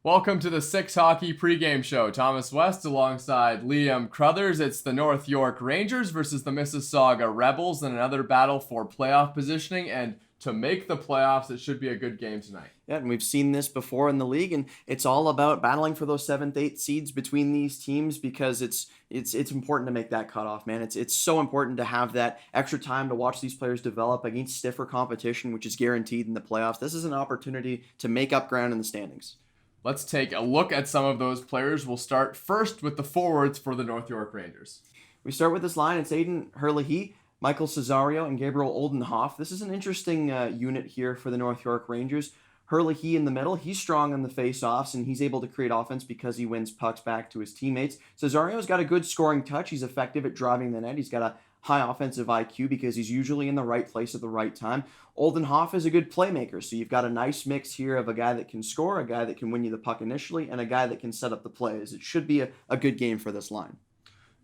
Welcome to the Six Hockey pregame show. Thomas West alongside Liam Crothers. It's the North York Rangers versus the Mississauga Rebels in another battle for playoff positioning. And to make the playoffs, it should be a good game tonight. Yeah, and we've seen this before in the league, and it's all about battling for those 7th, 8th seeds between these teams because it's important to make that cutoff, man. It's so important to have that extra time to watch these players develop against stiffer competition, which is guaranteed in the playoffs. This is an opportunity to make up ground in the standings. Let's take a look at some of those players. We'll start first with the forwards for the North York Rangers. We start with this line. It's Aiden Herlihy, Michael Cesario, and Gabriel Oldenhoff. This is an interesting unit here for the North York Rangers. Herlihy in the middle, he's strong on the face-offs, and he's able to create offense because he wins pucks back to his teammates. Cesario's got a good scoring touch. He's effective at driving the net. He's got a high offensive IQ because he's usually in the right place at the right time. Oldenhoff is a good playmaker, so you've got a nice mix here of a guy that can score, a guy that can win you the puck initially, and a guy that can set up the plays. It should be a good game for this line.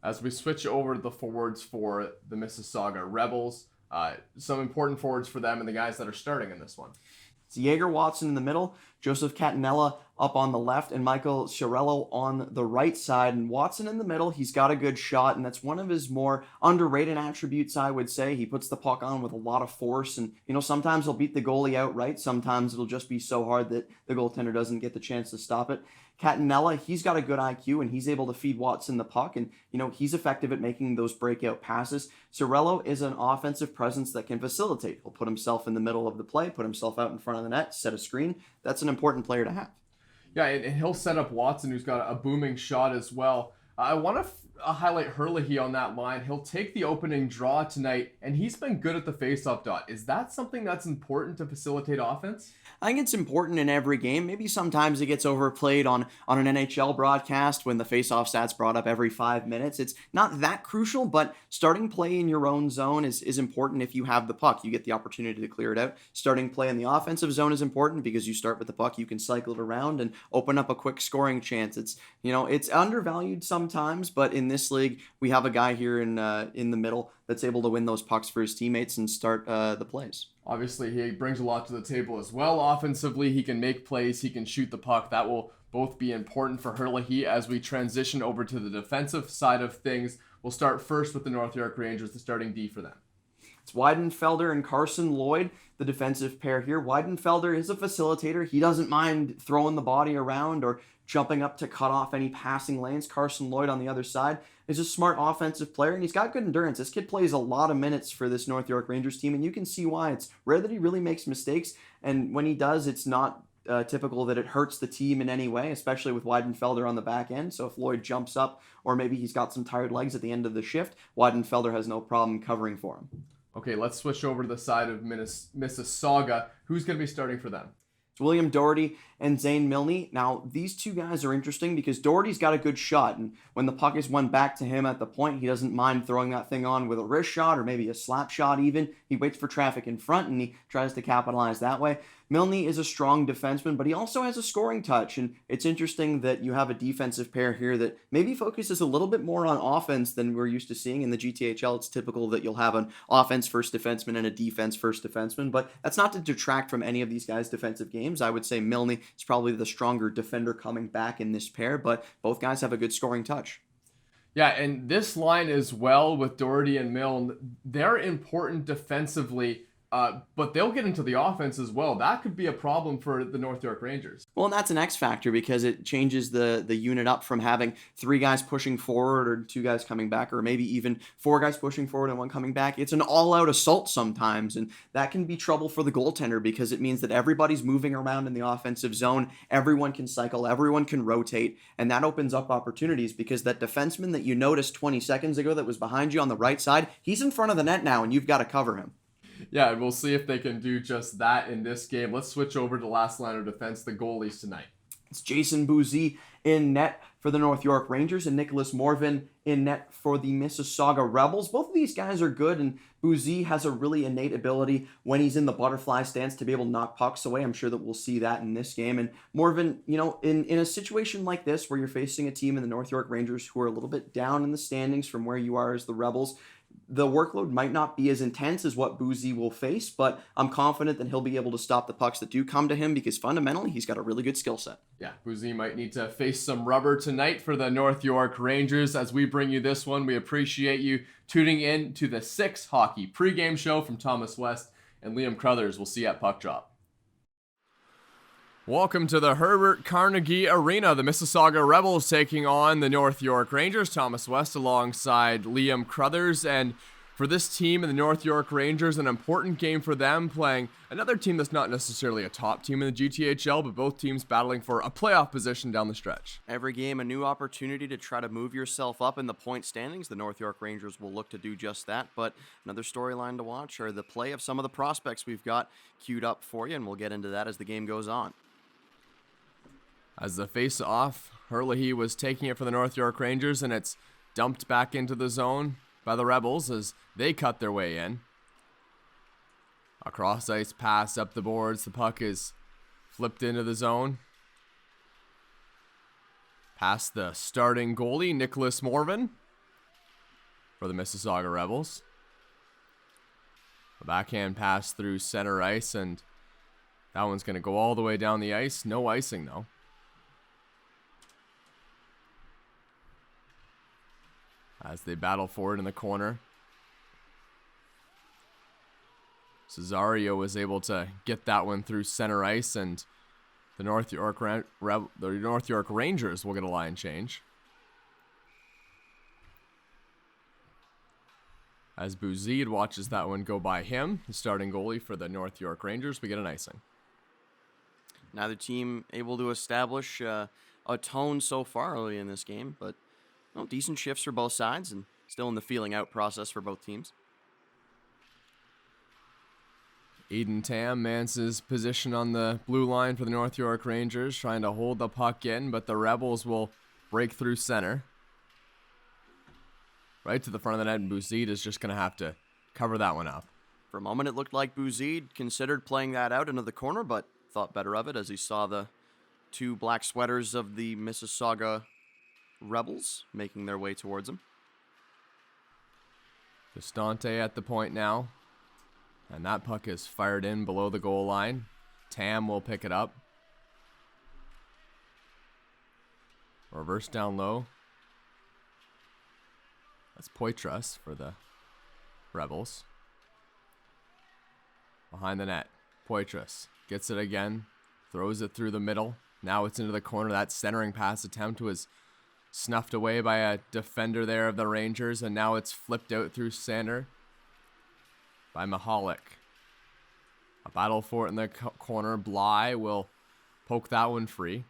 As we switch over to the forwards for the Mississauga Rebels, some important forwards for them and the guys that are starting in this one. It's Jaeger Watson in the middle, Joseph Catanella up on the left, and Michael Chiarello on the right side. And Watson in the middle, he's got a good shot, and that's one of his more underrated attributes, I would say. He puts the puck on with a lot of force, and sometimes he'll beat the goalie outright. Sometimes it'll just be so hard that the goaltender doesn't get the chance to stop it. Catanella, he's got a good IQ, and he's able to feed Watson the puck, and he's effective at making those breakout passes. Ciarello is an offensive presence that can facilitate. He'll put himself in the middle of the play, put himself out in front of the net, set a screen. That's an important player to have. Yeah, and he'll set up Watson, who's got a booming shot as well. I want to highlight Herlihy on that line. He'll take the opening draw tonight, and he's been good at the face-off dot. Is that something that's important to facilitate offense? I think it's important in every game. Maybe sometimes it gets overplayed on an NHL broadcast when the face-off stats brought up every 5 minutes. It's not that crucial, but starting play in your own zone is important if you have the puck. You get the opportunity to clear it out. Starting play in the offensive zone is important because you start with the puck, you can cycle it around and open up a quick scoring chance. It's undervalued sometimes, but in this league, we have a guy here in the middle that's able to win those pucks for his teammates and start the plays. Obviously, he brings a lot to the table as well. Offensively, he can make plays, he can shoot the puck. That will both be important for Herlihy as we transition over to the defensive side of things. We'll start first with the North York Rangers, the starting D for them. It's Weidenfelder and Carson Lloyd, the defensive pair here. Weidenfelder is a facilitator. He doesn't mind throwing the body around or jumping up to cut off any passing lanes. Carson Lloyd on the other side is a smart offensive player, and he's got good endurance. This kid plays a lot of minutes for this North York Rangers team, and you can see why. It's rare that he really makes mistakes, and when he does, it's not typical that it hurts the team in any way, especially with Weidenfelder on the back end. So if Lloyd jumps up, or maybe he's got some tired legs at the end of the shift, Weidenfelder has no problem covering for him. Okay, let's switch over to the side of Mississauga. Who's going to be starting for them? It's William Doherty and Zain Milne. Now, these two guys are interesting because Doherty's got a good shot, and when the puck is won back to him at the point, he doesn't mind throwing that thing on with a wrist shot or maybe a slap shot even. He waits for traffic in front, and he tries to capitalize that way. Milne is a strong defenseman, but he also has a scoring touch, and it's interesting that you have a defensive pair here that maybe focuses a little bit more on offense than we're used to seeing. In the GTHL, it's typical that you'll have an offense-first defenseman and a defense-first defenseman, but that's not to detract from any of these guys' defensive games. I would say Milne is probably the stronger defender coming back in this pair, but both guys have a good scoring touch. Yeah, and this line as well with Doherty and Milne, they're important defensively, but they'll get into the offense as well. That could be a problem for the North York Rangers. Well, and that's an X factor because it changes the unit up from having 3 guys pushing forward or 2 guys coming back, or maybe even 4 guys pushing forward and 1 coming back. It's an all-out assault sometimes, and that can be trouble for the goaltender because it means that everybody's moving around in the offensive zone. Everyone can cycle, everyone can rotate, and that opens up opportunities because that defenseman that you noticed 20 seconds ago that was behind you on the right side, he's in front of the net now, and you've got to cover him. Yeah, we'll see if they can do just that in this game. Let's switch over to the last line of defense, the goalies tonight. It's Jaysen Bou-Zeid in net for the North York Rangers and Nicolas Morvan in net for the Mississauga Rebels. Both of these guys are good, and Bou-Zeid has a really innate ability when he's in the butterfly stance to be able to knock pucks away. I'm sure that we'll see that in this game. And Morvan, in a situation like this where you're facing a team in the North York Rangers who are a little bit down in the standings from where you are as the Rebels, the workload might not be as intense as what Bou-Zeid will face, but I'm confident that he'll be able to stop the pucks that do come to him because fundamentally he's got a really good skill set. Yeah, Bou-Zeid might need to face some rubber tonight for the North York Rangers. As we bring you this one, we appreciate you tuning in to the 6 Hockey pregame show from Thomas West and Liam Crothers. We'll see you at Puck Drop. Welcome to the Herbert Carnegie Arena. The Mississauga Rebels taking on the North York Rangers. Thomas West alongside Liam Crothers. And for this team and the North York Rangers, an important game for them, playing another team that's not necessarily a top team in the GTHL, but both teams battling for a playoff position down the stretch. Every game, a new opportunity to try to move yourself up in the point standings. The North York Rangers will look to do just that. But another storyline to watch are the play of some of the prospects we've got queued up for you, and we'll get into that as the game goes on. As the face-off, Herlihy was taking it for the North York Rangers, and it's dumped back into the zone by the Rebels as they cut their way in. A cross-ice pass up the boards. The puck is flipped into the zone. Past the starting goalie, Nicolas Morvan, for the Mississauga Rebels. A backhand pass through center ice, and that one's going to go all the way down the ice. No icing, though. As they battle forward in the corner. Cesario was able to get that one through center ice, and the North York Rangers will get a line change. As Bou-Zeid watches that one go by him, the starting goalie for the North York Rangers, we get an icing. Neither team able to establish a tone so far early in this game, but decent shifts for both sides and still in the feeling out process for both teams. Eden Tam mans his position on the blue line for the North York Rangers, trying to hold the puck in, but the Rebels will break through center. Right to the front of the net, and Bou-Zeid is just going to have to cover that one up. For a moment, it looked like Bou-Zeid considered playing that out into the corner, but thought better of it as he saw the two black sweaters of the Mississauga Rebels making their way towards him. Costante at the point now. And that puck is fired in below the goal line. Tam will pick it up. Reverse down low. That's Poitras for the Rebels. Behind the net. Poitras gets it again. Throws it through the middle. Now it's into the corner. That centering pass attempt was snuffed away by a defender there of the Rangers, and now it's flipped out through center by Mahalik. A battle for it in the corner. Bly will poke that one free.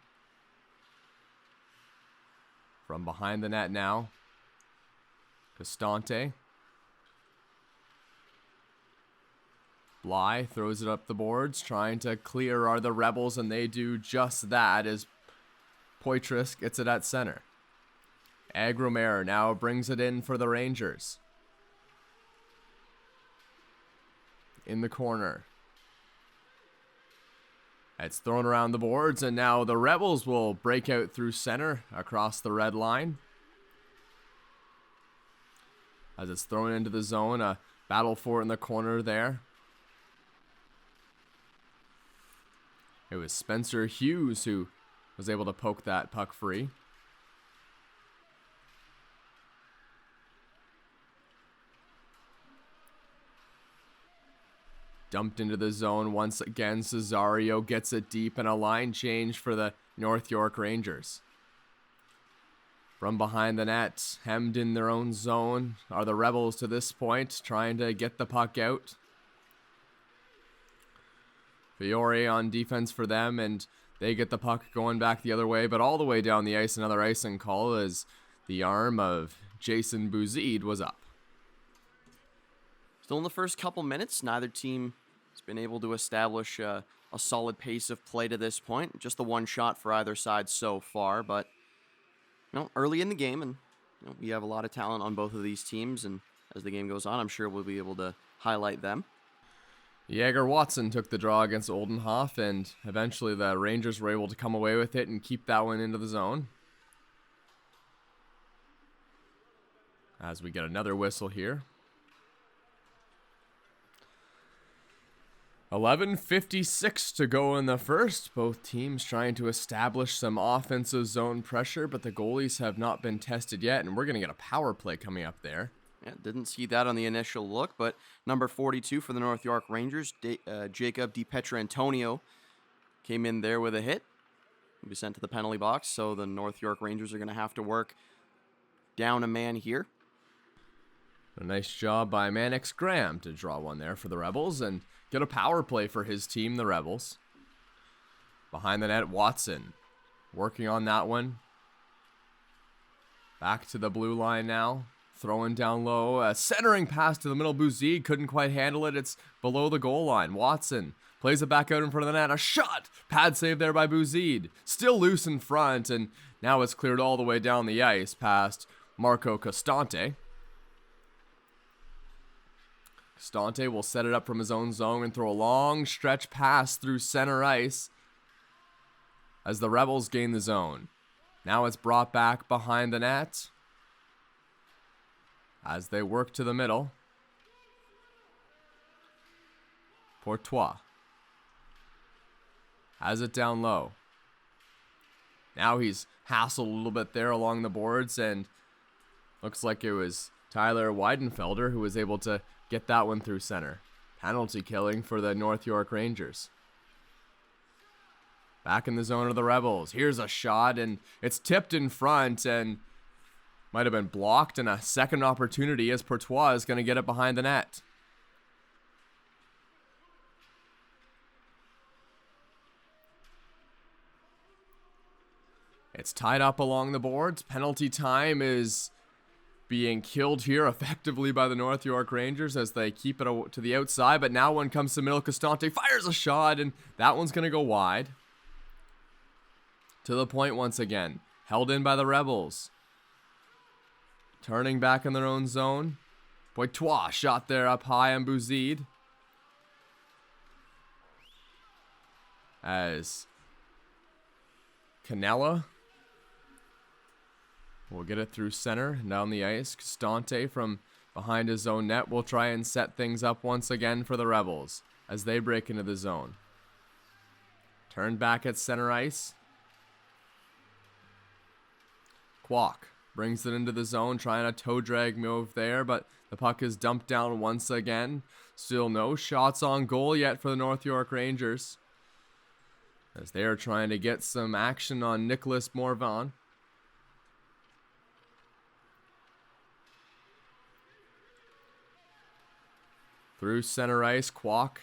From behind the net now. Costante. Bly throws it up the boards, trying to clear are the Rebels, and they do just that as Poitras gets it at center. Agromer now brings it in for the Rangers. In the corner. It's thrown around the boards, and now the Rebels will break out through center across the red line. As it's thrown into the zone, a battle for it in the corner there. It was Spencer Hughes who was able to poke that puck free. Dumped into the zone once again. Cesario gets it deep, and a line change for the North York Rangers. From behind the net, hemmed in their own zone, are the Rebels to this point, trying to get the puck out. Fiore on defense for them, and they get the puck going back the other way, but all the way down the ice, another icing call as the arm of Jaysen Bou-Zeid was up. Still in the first couple minutes, neither team has been able to establish a solid pace of play to this point. Just the one shot for either side so far, but early in the game, and we have a lot of talent on both of these teams, and as the game goes on, I'm sure we'll be able to highlight them. Jaeger Watson took the draw against Oldenhoff, and eventually the Rangers were able to come away with it and keep that one into the zone. As we get another whistle here. 11:56 to go in the first. Both teams trying to establish some offensive zone pressure, but the goalies have not been tested yet, and we're going to get a power play coming up there. Yeah, didn't see that on the initial look, but number 42 for the North York Rangers, Jacob DiPietrantonio, came in there with a hit. He'll be sent to the penalty box, so the North York Rangers are going to have to work down a man here. A nice job by Mannix Graham to draw one there for the Rebels and get a power play for his team, the Rebels. Behind the net, Watson working on that one. Back to the blue line now. Throwing down low. A centering pass to the middle. Bou-Zeid couldn't quite handle it. It's below the goal line. Watson plays it back out in front of the net. A shot! Pad save there by Bou-Zeid. Still loose in front, and now it's cleared all the way down the ice past Marco Costante. Costante will set it up from his own zone and throw a long stretch pass through center ice as the Rebels gain the zone. Now it's brought back behind the net as they work to the middle. Poitras has it down low. Now he's hassled a little bit there along the boards, and looks like it was Tyler Weidenfelder who was able to get that one through center. Penalty killing for the North York Rangers. Back in the zone of the Rebels. Here's a shot, and it's tipped in front and might have been blocked, and a second opportunity as Poitras is going to get it behind the net. It's tied up along the boards. Penalty time is being killed here effectively by the North York Rangers as they keep it to the outside, but now one comes to middle. Costante fires a shot, and that one's going to go wide. To the point once again. Held in by the Rebels. Turning back in their own zone. Poitras shot there up high on Bou-Zeid. As Canella will get it through center and down the ice. Costante from behind his own net will try and set things up once again for the Rebels as they break into the zone. Turned back at center ice. Kwok brings it into the zone, trying a toe drag move there, but the puck is dumped down once again. Still no shots on goal yet for the North York Rangers, as they are trying to get some action on Nicolas Morvan. Through center ice, Kwok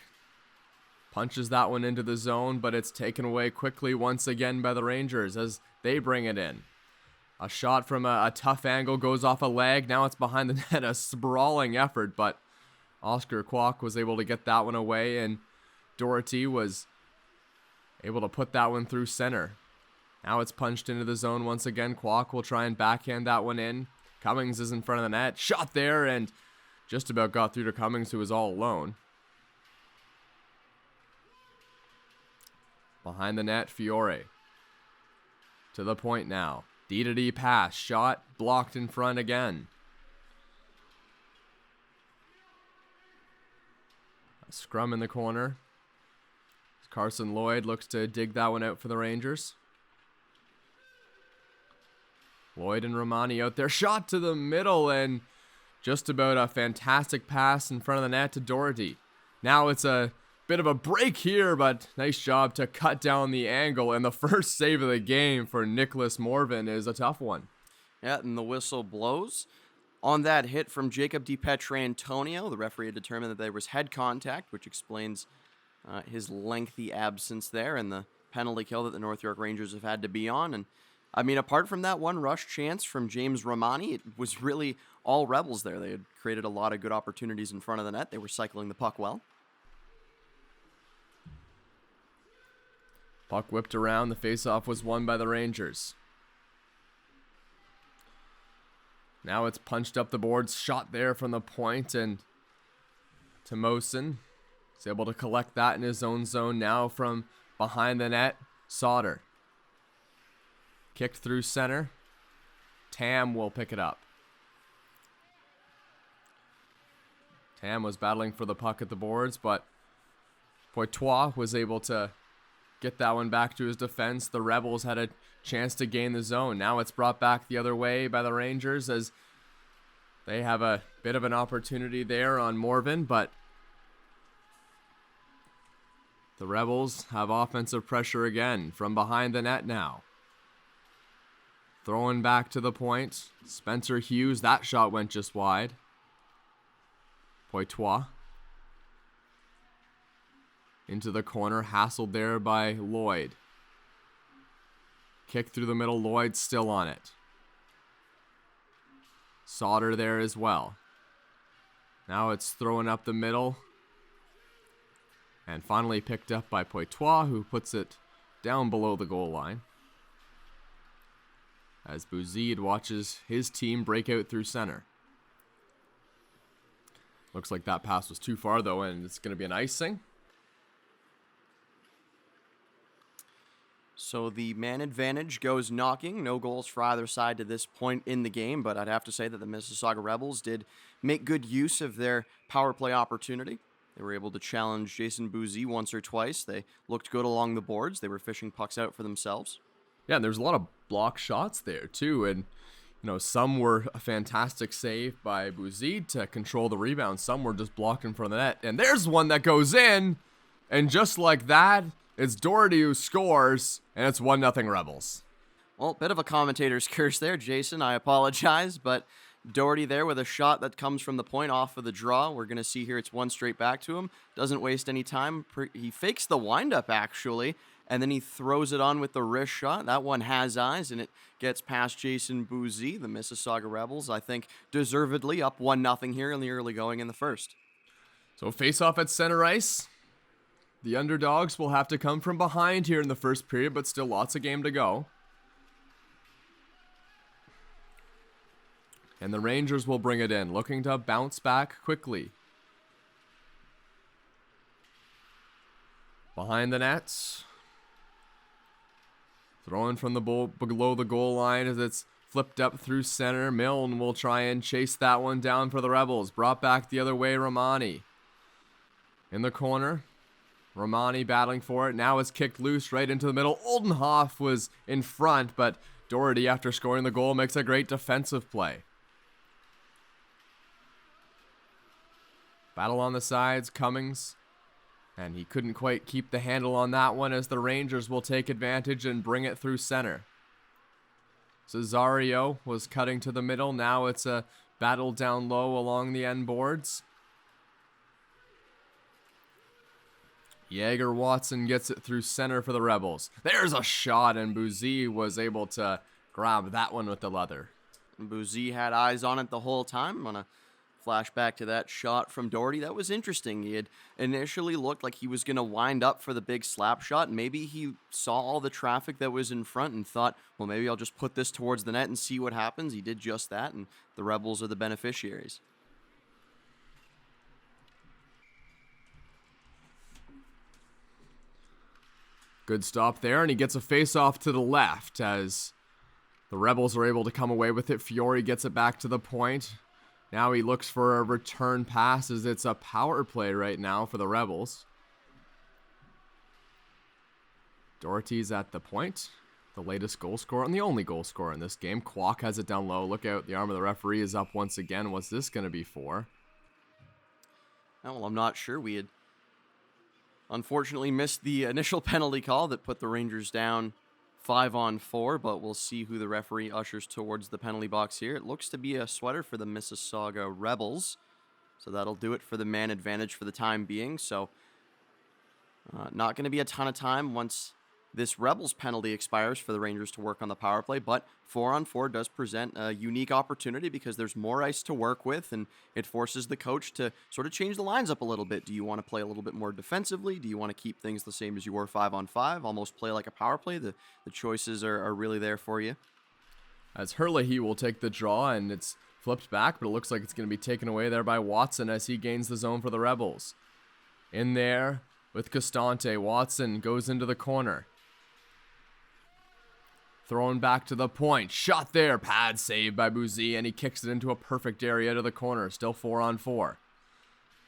punches that one into the zone, but it's taken away quickly once again by the Rangers as they bring it in. A shot from a tough angle goes off a leg. Now it's behind the net. A sprawling effort, but Oscar Kwok was able to get that one away, and Doherty was able to put that one through center. Now it's punched into the zone once again. Kwok will try and backhand that one in. Cummings is in front of the net. Shot there, and just about got through to Cummings, who was all alone. Behind the net, Fiore. To the point now. D-to-D pass. Shot blocked in front again. A scrum in the corner. Carson Lloyd looks to dig that one out for the Rangers. Lloyd and Romani out there. Shot to the middle, and just about a fantastic pass in front of the net to Doherty. Now it's a bit of a break here, but nice job to cut down the angle. And the first save of the game for Nicolas Morvan is a tough one. Yeah, and the whistle blows. On that hit from Jacob DiPietrantonio, the referee had determined that there was head contact, which explains his lengthy absence there and the penalty kill that the North York Rangers have had to be on. And I mean, apart from that one rush chance from James Romani, it was really all Rebels there. They had created a lot of good opportunities in front of the net. They were cycling the puck well. Puck whipped around. The faceoff was won by the Rangers. Now it's punched up the boards. Shot there from the point, and Timosin is able to collect that in his own zone now from behind the net. Sauter. Kicked through center. Tam will pick it up. Tam was battling for the puck at the boards, but Poitras was able to get that one back to his defense. The Rebels had a chance to gain the zone. Now it's brought back the other way by the Rangers as they have a bit of an opportunity there on Morvan, but the Rebels have offensive pressure again from behind the net now. Throwing back to the point. Spencer Hughes, that shot went just wide. Poitras. Into the corner, hassled there by Lloyd. Kick through the middle, Lloyd still on it. Sauter there as well. Now it's thrown up the middle. And finally picked up by Poitras, who puts it down below the goal line. As Bou-Zeid watches his team break out through center. Looks like that pass was too far though, and it's going to be an icing. So the man advantage goes knocking. No goals for either side to this point in the game, but I'd have to say that the Mississauga Rebels did make good use of their power play opportunity. They were able to challenge Jaysen Bou-Zeid once or twice. They looked good along the boards. They were fishing pucks out for themselves. Yeah, and there's a lot of block shots there too, and some were a fantastic save by Bou-Zeid to control the rebound. Some were just blocked in front of the net, and there's one that goes in, and just like that, it's Doherty who scores, and it's 1-0 Rebels. Well, bit of a commentator's curse there, Jaysen. I apologize, but Doherty there with a shot that comes from the point off of the draw. We're going to see here it's one straight back to him. Doesn't waste any time. He fakes the windup, actually, and then he throws it on with the wrist shot. That one has eyes, and it gets past Jaysen Bou-Zeid. The Mississauga Rebels, I think, deservedly up 1-0 here in the early going in the first. So face-off at center ice. The underdogs will have to come from behind here in the first period, but still lots of game to go. And the Rangers will bring it in, looking to bounce back quickly. Behind the nets. Throwing from the below the goal line as it's flipped up through center. Milne will try and chase that one down for the Rebels. Brought back the other way, Romani. In the corner. Romani battling for it. Now it's kicked loose right into the middle. Oldenhoff was in front, but Doherty, after scoring the goal, makes a great defensive play. Battle on the sides, Cummings. And he couldn't quite keep the handle on that one as the Rangers will take advantage and bring it through center. Cesario was cutting to the middle. Now it's a battle down low along the end boards. Jaeger Watson gets it through center for the Rebels. There's a shot, and Bou-Zeid was able to grab that one with the leather. Bou-Zeid had eyes on it the whole time. On a flashback to that shot from Doherty, that was interesting. He had initially looked like he was going to wind up for the big slap shot. Maybe he saw all the traffic that was in front and thought, well, maybe I'll just put this towards the net and see what happens. He did just that, and the Rebels are the beneficiaries. Good stop there, and he gets a face-off to the left as the Rebels are able to come away with it. Fiore gets it back to the point. Now he looks for a return pass as it's a power play right now for the Rebels. Doherty's at the point, the latest goal scorer and the only goal scorer in this game. Kwok has it down low. Look out, the arm of the referee is up once again. What's this going to be for? Well, I'm not sure. We had unfortunately missed the initial penalty call that put the Rangers down 5-on-4, but we'll see who the referee ushers towards the penalty box here. It looks to be a sweater for the Mississauga Rebels, so that'll do it for the man advantage for the time being. So not going to be a ton of time once this Rebels penalty expires for the Rangers to work on the power play, but 4-on-4 does present a unique opportunity because there's more ice to work with, and it forces the coach to sort of change the lines up a little bit. Do you want to play a little bit more defensively? Do you want to keep things the same as you were 5-on-5? Almost play like a power play? The choices are really there for you. As Herlihy will take the draw, and it's flipped back, but it looks like it's going to be taken away there by Watson as he gains the zone for the Rebels. In there with Costante. Watson goes into the corner. Thrown back to the point. Shot there. Pad save by Bou-Zeid, and he kicks it into a perfect area to the corner. Still 4-on-4.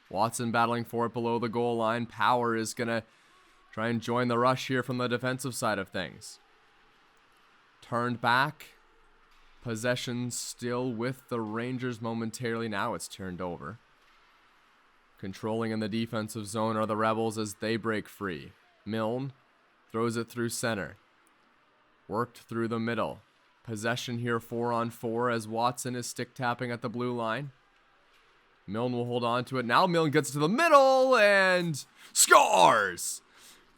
Watson battling for it below the goal line. Power is going to try and join the rush here from the defensive side of things. Turned back. Possession still with the Rangers momentarily. Now it's turned over. Controlling in the defensive zone are the Rebels as they break free. Milne throws it through center. Worked through the middle. Possession here 4-on-4 as Watson is stick tapping at the blue line. Milne will hold on to it. Now Milne gets to the middle and scores!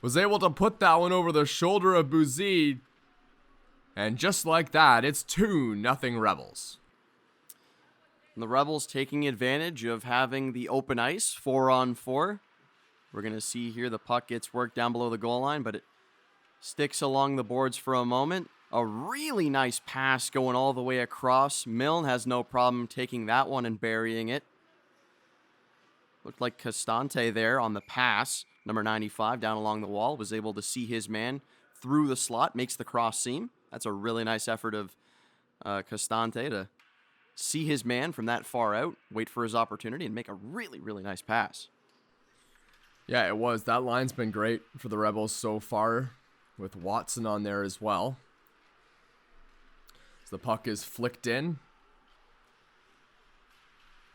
Was able to put that one over the shoulder of Bou-Zeid. And just like that, it's 2-0 Rebels. And the Rebels taking advantage of having the open ice, 4-on-4. We're going to see here the puck gets worked down below the goal line, but it sticks along the boards for a moment. A really nice pass going all the way across. Milne has no problem taking that one and burying it. Looked like Castante there on the pass. Number 95 down along the wall was able to see his man through the slot, makes the cross seam. That's a really nice effort of Castante to see his man from that far out, wait for his opportunity, and make a really, really nice pass. Yeah, it was. That line's been great for the Rebels so far, with Watson on there as well. As the puck is flicked in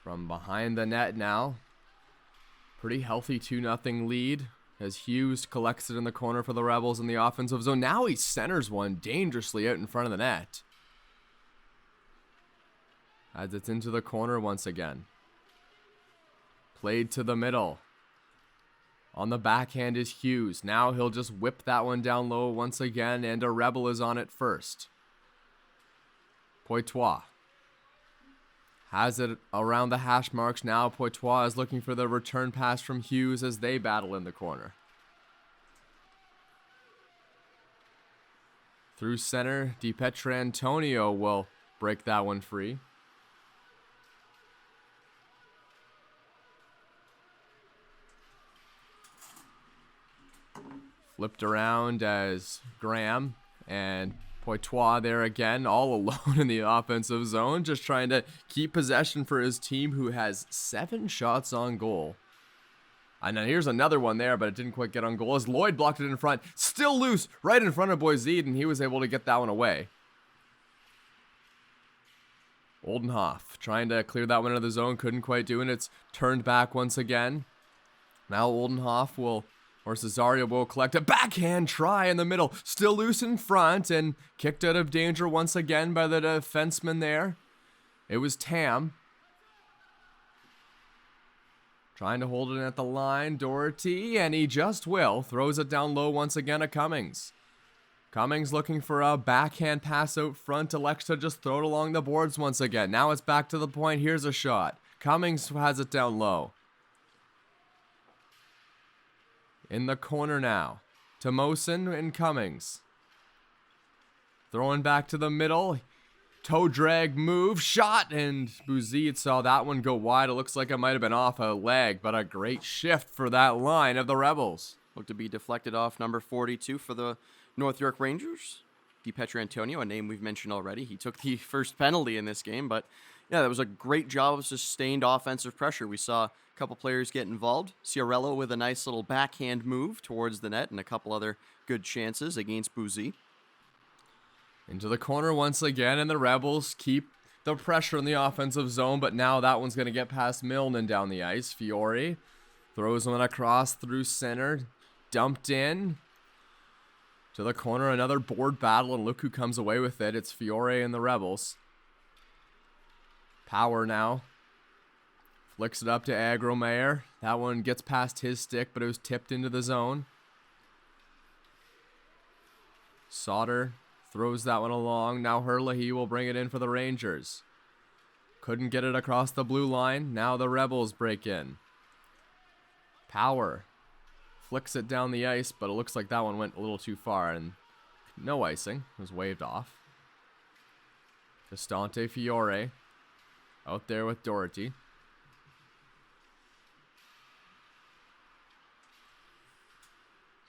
from behind the net now. Pretty healthy 2-0 lead as Hughes collects it in the corner for the Rebels in the offensive zone. Now he centers one dangerously out in front of the net. As it's into the corner once again. Played to the middle. On the backhand is Hughes. Now he'll just whip that one down low once again, and a Rebel is on it first. Poitras has it around the hash marks. Now Poitras is looking for the return pass from Hughes as they battle in the corner. Through center, Antonio will break that one free. Flipped around as Graham and Poitras there again, all alone in the offensive zone, just trying to keep possession for his team, who has 7 shots on goal. And then here's another one there, but it didn't quite get on goal as Lloyd blocked it in front. Still loose right in front of Bou-Zeid, and he was able to get that one away. Oldenhoff trying to clear that one out of the zone, couldn't quite do it. It's turned back once again. Now Oldenhoff will... or Cesario will collect a backhand try in the middle. Still loose in front and kicked out of danger once again by the defenseman there. It was Tam. Trying to hold it at the line. Doherty, and he just will. Throws it down low once again at Cummings. Cummings looking for a backhand pass out front. Elects to just throw it along the boards once again. Now it's back to the point. Here's a shot. Cummings has it down low. In the corner now. Tomosen and Cummings. Throwing back to the middle. Toe drag move. Shot. And Bou-Zeid saw that one go wide. It looks like it might have been off a leg. But a great shift for that line of the Rebels. Looked to be deflected off number 42 for the North York Rangers. Antonio, a name we've mentioned already. He took the first penalty in this game. But yeah, that was a great job of sustained offensive pressure. We saw a couple players get involved. Ciarello with a nice little backhand move towards the net and a couple other good chances against Bou-Zeid. Into the corner once again, and the Rebels keep the pressure in the offensive zone, but now that one's going to get past Milne and down the ice. Fiore throws one across through center, dumped in to the corner. Another board battle, and look who comes away with it. It's Fiore and the Rebels. Power now. Flicks it up to Agromayer. That one gets past his stick, but it was tipped into the zone. Sauter throws that one along. Now Herlihy will bring it in for the Rangers. Couldn't get it across the blue line. Now the Rebels break in. Power flicks it down the ice, but it looks like that one went a little too far, and no icing. It was waved off. Castante Fiore out there with Doherty.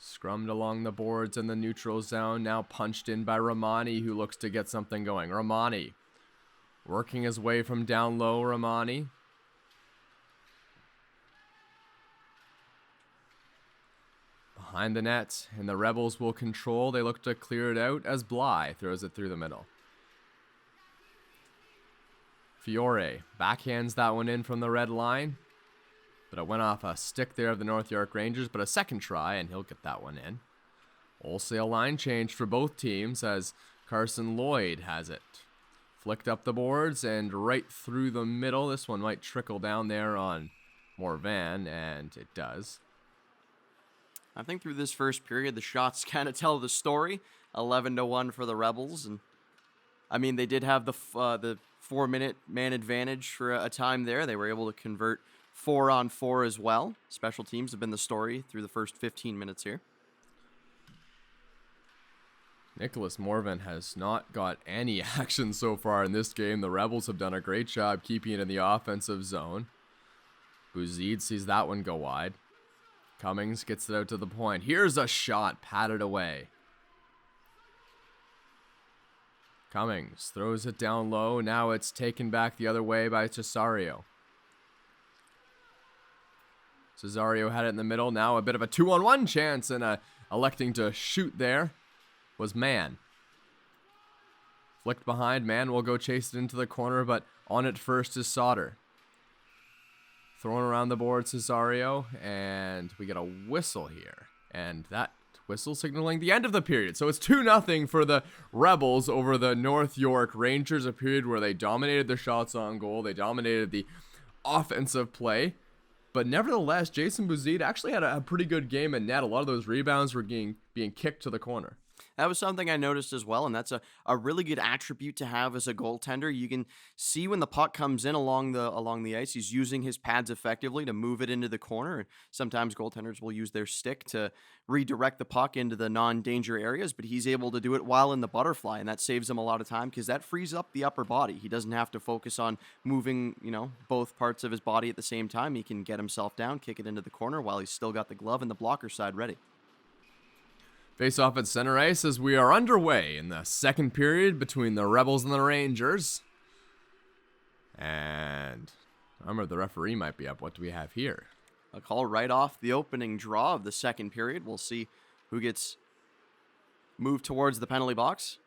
Scrummed along the boards in the neutral zone. Now punched in by Romani, who looks to get something going. Romani working his way from down low. Romani behind the net, and the Rebels will control. They look to clear it out as Bly throws it through the middle. Fiore backhands that one in from the red line, but it went off a stick there of the North York Rangers, but a second try, and he'll get that one in. Wholesale line change for both teams as Carson Lloyd has it. Flicked up the boards and right through the middle. This one might trickle down there on Morvan, and it does. I think through this first period, the shots kind of tell the story. 11-1 for the Rebels, and I mean they did have the 4-minute man advantage for a time there. They were able to convert 4-on-4 as well. Special teams have been the story through the first 15 minutes here. Nicolas Morvan has not got any action so far in this game. The Rebels have done a great job keeping it in the offensive zone. Bou-Zeid sees that one go wide. Cummings gets it out to the point. Here's a shot, patted away. Cummings throws it down low. Now it's taken back the other way by Cesario. Cesario had it in the middle. Now a bit of a 2-on-1 chance, and electing to shoot there was Mann. Flicked behind. Mann will go chase it into the corner, but on it first is Sauter. Thrown around the board, Cesario, and we get a whistle here. And that whistle signaling the end of the period. So it's 2-0 for the Rebels over the North York Rangers, a period where they dominated the shots on goal. They dominated the offensive play. But nevertheless, Jaysen Bou-Zeid actually had a pretty good game in net. A lot of those rebounds were being kicked to the corner. That was something I noticed as well, and that's a really good attribute to have as a goaltender. You can see when the puck comes in along the ice, he's using his pads effectively to move it into the corner. Sometimes goaltenders will use their stick to redirect the puck into the non-danger areas, but he's able to do it while in the butterfly, and that saves him a lot of time because that frees up the upper body. He doesn't have to focus on moving, both parts of his body at the same time. He can get himself down, kick it into the corner while he's still got the glove and the blocker side ready. Face off at center ice as we are underway in the second period between the Rebels and the Rangers. And I remember the referee might be up. What do we have here? A call right off the opening draw of the second period. We'll see who gets moved towards the penalty box.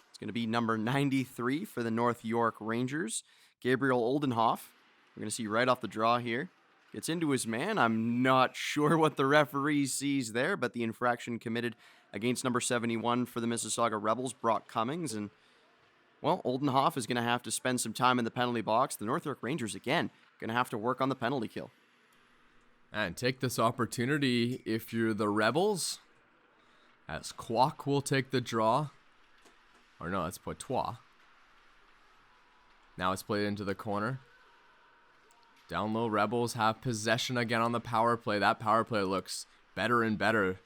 It's going to be number 93 for the North York Rangers, Gabriel Oldenhoff. We're going to see right off the draw here. Gets into his man. I'm not sure what the referee sees there, but the infraction committed against number 71 for the Mississauga Rebels, Brock Cummings. And, well, Oldenhoff is going to have to spend some time in the penalty box. The North York Rangers, again, going to have to work on the penalty kill. And take this opportunity if you're the Rebels, as Kwok will take the draw. Or no, it's Poitras. Now it's played into the corner. Down low, Rebels have possession again on the power play. That power play looks better and better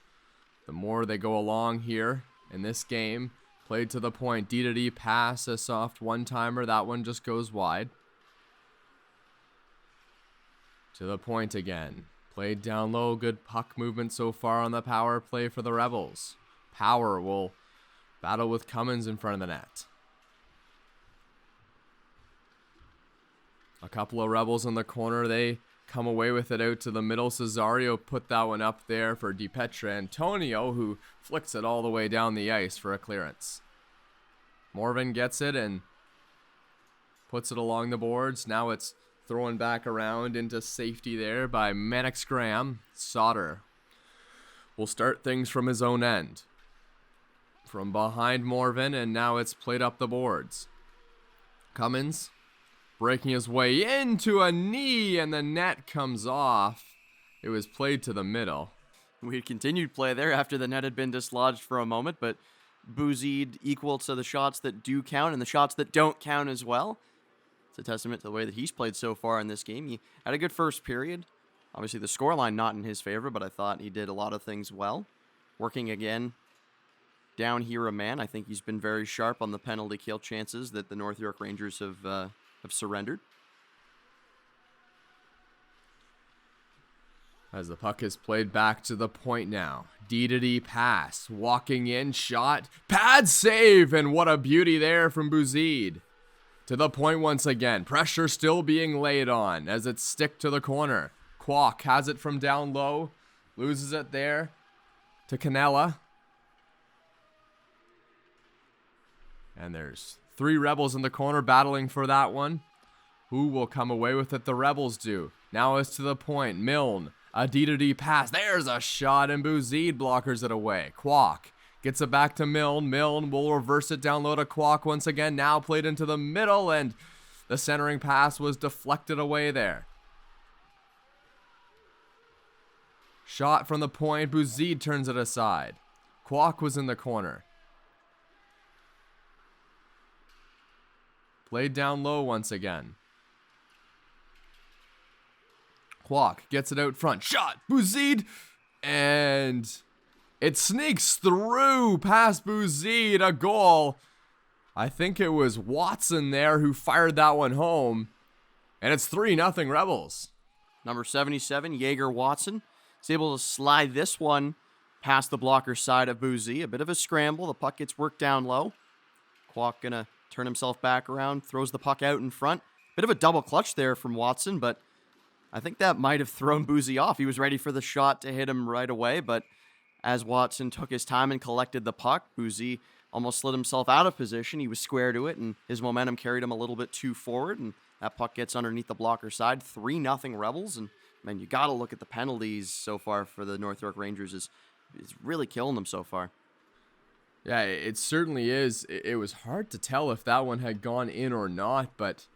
the more they go along here in this game. Played to the point. D-to-D pass, a soft one-timer. That one just goes wide. To the point again. Played down low. Good puck movement so far on the power play for the Rebels. Power will battle with Cummins in front of the net. A couple of Rebels in the corner. They come away with it out to the middle. Cesario put that one up there for DiPetra Antonio, who flicks it all the way down the ice for a clearance. Morvan gets it and puts it along the boards. Now it's thrown back around into safety there by Mannix Graham. Sauter will start things from his own end. From behind Morvan, and now it's played up the boards. Cummins breaking his way into a knee, and the net comes off. It was played to the middle. We had continued play there after the net had been dislodged for a moment, but Bou-Zeid equal to the shots that do count and the shots that don't count as well. It's a testament to the way that he's played so far in this game. He had a good first period. Obviously, the scoreline not in his favor, but I thought he did a lot of things well. Working again down here a man. I think he's been very sharp on the penalty kill chances that the North York Rangers have surrendered. As the puck is played back to the point now. D-to-D pass. Walking in. Shot. Pad save. And what a beauty there from Bou-Zeid. To the point once again. Pressure still being laid on as it's stick to the corner. Kwok has it from down low. Loses it there to Canella. And there's 3 Rebels in the corner battling for that one. Who will come away with it? The Rebels do. Now it's to the point. Milne. A D-to-D pass. There's a shot, and Bou-Zeid blockers it away. Kwok gets it back to Milne. Milne will reverse it down low to Kwok once again. Now played into the middle, and the centering pass was deflected away there. Shot from the point. Bou-Zeid turns it aside. Kwok was in the corner. Played down low once again. Kwok gets it out front. Shot! Bou-Zeid! And it sneaks through past Bou-Zeid. A goal. I think it was Watson there who fired that one home. And it's 3-0 Rebels. Number 77, Jaeger Watson, is able to slide this one past the blocker side of Bou-Zeid. A bit of a scramble. The puck gets worked down low. Kwok gonna turn himself back around, throws the puck out in front. Bit of a double clutch there from Watson, but I think that might have thrown Bou-Zeid off. He was ready for the shot to hit him right away, but as Watson took his time and collected the puck, Bou-Zeid almost slid himself out of position. He was square to it, and his momentum carried him a little bit too forward, and that puck gets underneath the blocker side. 3-0 Rebels, and man, you got to look at the penalties so far for the North York Rangers. It's really killing them so far. Yeah, it certainly is. It was hard to tell if that one had gone in or not, but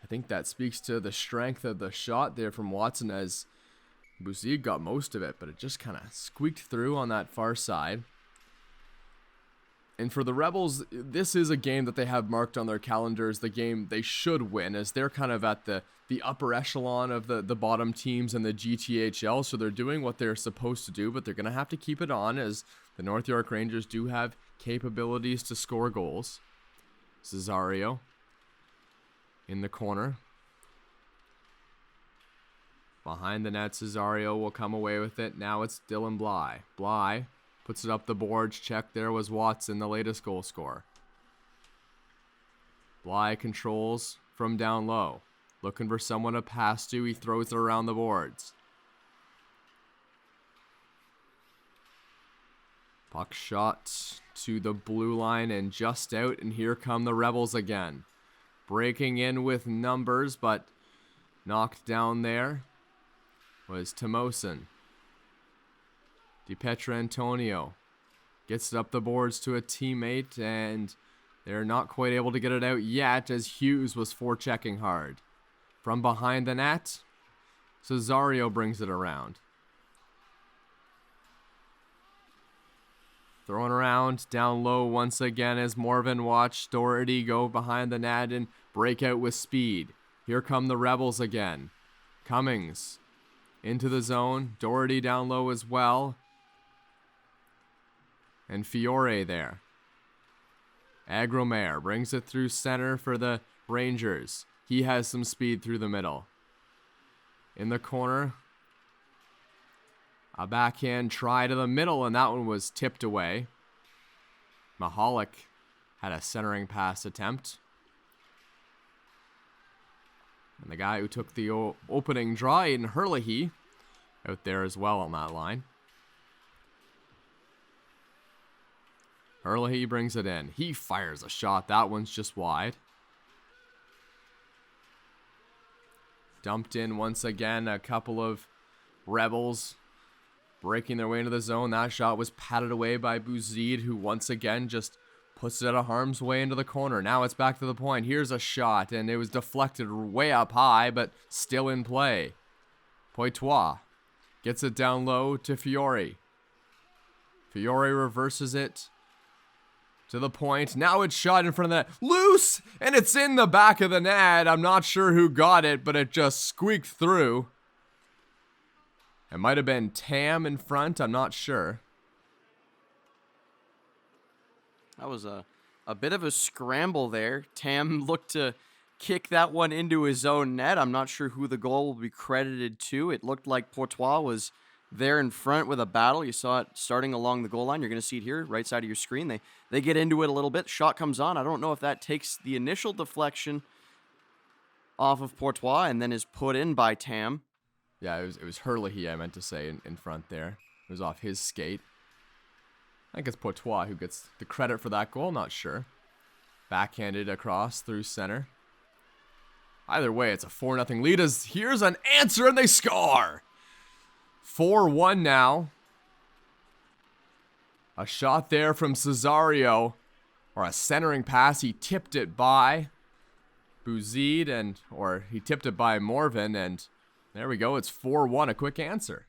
I think that speaks to the strength of the shot there from Watson, as Bou-Zeid got most of it, but it just kind of squeaked through on that far side. And for the Rebels, this is a game that they have marked on their calendars, the game they should win, as they're kind of at the upper echelon of the bottom teams in the GTHL, so they're doing what they're supposed to do, but they're going to have to keep it on, as the North York Rangers do have capabilities to score goals. Cesario in the corner. Behind the net, Cesario will come away with it. Now it's Dylan Bly. Bly puts it up the boards. Check, there was Watson, the latest goal scorer. Bly controls from down low. Looking for someone to pass to. He throws it around the boards. Puck shot to the blue line and just out, and here come the Rebels again. Breaking in with numbers, but knocked down there was Timosin. DiPietro-Antonio gets it up the boards to a teammate, and they're not quite able to get it out yet, as Hughes was forechecking hard. From behind the net, Cesario brings it around. Thrown around, down low once again as Morvan watched Doherty go behind the net and break out with speed. Here come the Rebels again. Cummings into the zone. Doherty down low as well. And Fiore there. Agromer brings it through center for the Rangers. He has some speed through the middle. In the corner, a backhand try to the middle, and that one was tipped away. Mahalik had a centering pass attempt. And the guy who took the opening draw, Aiden Herlihy, out there as well on that line. Herlihy brings it in. He fires a shot. That one's just wide. Dumped in once again. A couple of Rebels breaking their way into the zone. That shot was patted away by Bou-Zeid, who once again just puts it out of harm's way into the corner. Now it's back to the point. Here's a shot, and it was deflected way up high, but still in play. Poitras gets it down low to Fiore. Fiore reverses it to the point. Now it's shot in front of the net. Loose! And it's in the back of the net. I'm not sure who got it, but it just squeaked through. It might have been Tam in front. I'm not sure. That was a bit of a scramble there. Tam looked to kick that one into his own net. I'm not sure who the goal will be credited to. It looked like Poitras was there in front with a battle. You saw it starting along the goal line. You're going to see it here, right side of your screen. They get into it a little bit. Shot comes on. I don't know if that takes the initial deflection off of Poitras and then is put in by Tam. Yeah, it was Herlihy, I meant to say, in front there. It was off his skate. I think it's Poitras who gets the credit for that goal, not sure. Backhanded across through center. Either way, it's a 4-0 lead as here's an answer and they score! 4-1 now. A shot there from Cesario. Or a centering pass. He tipped it by Bou-Zeid or he tipped it by Morvan, and there we go. It's 4-1, a quick answer.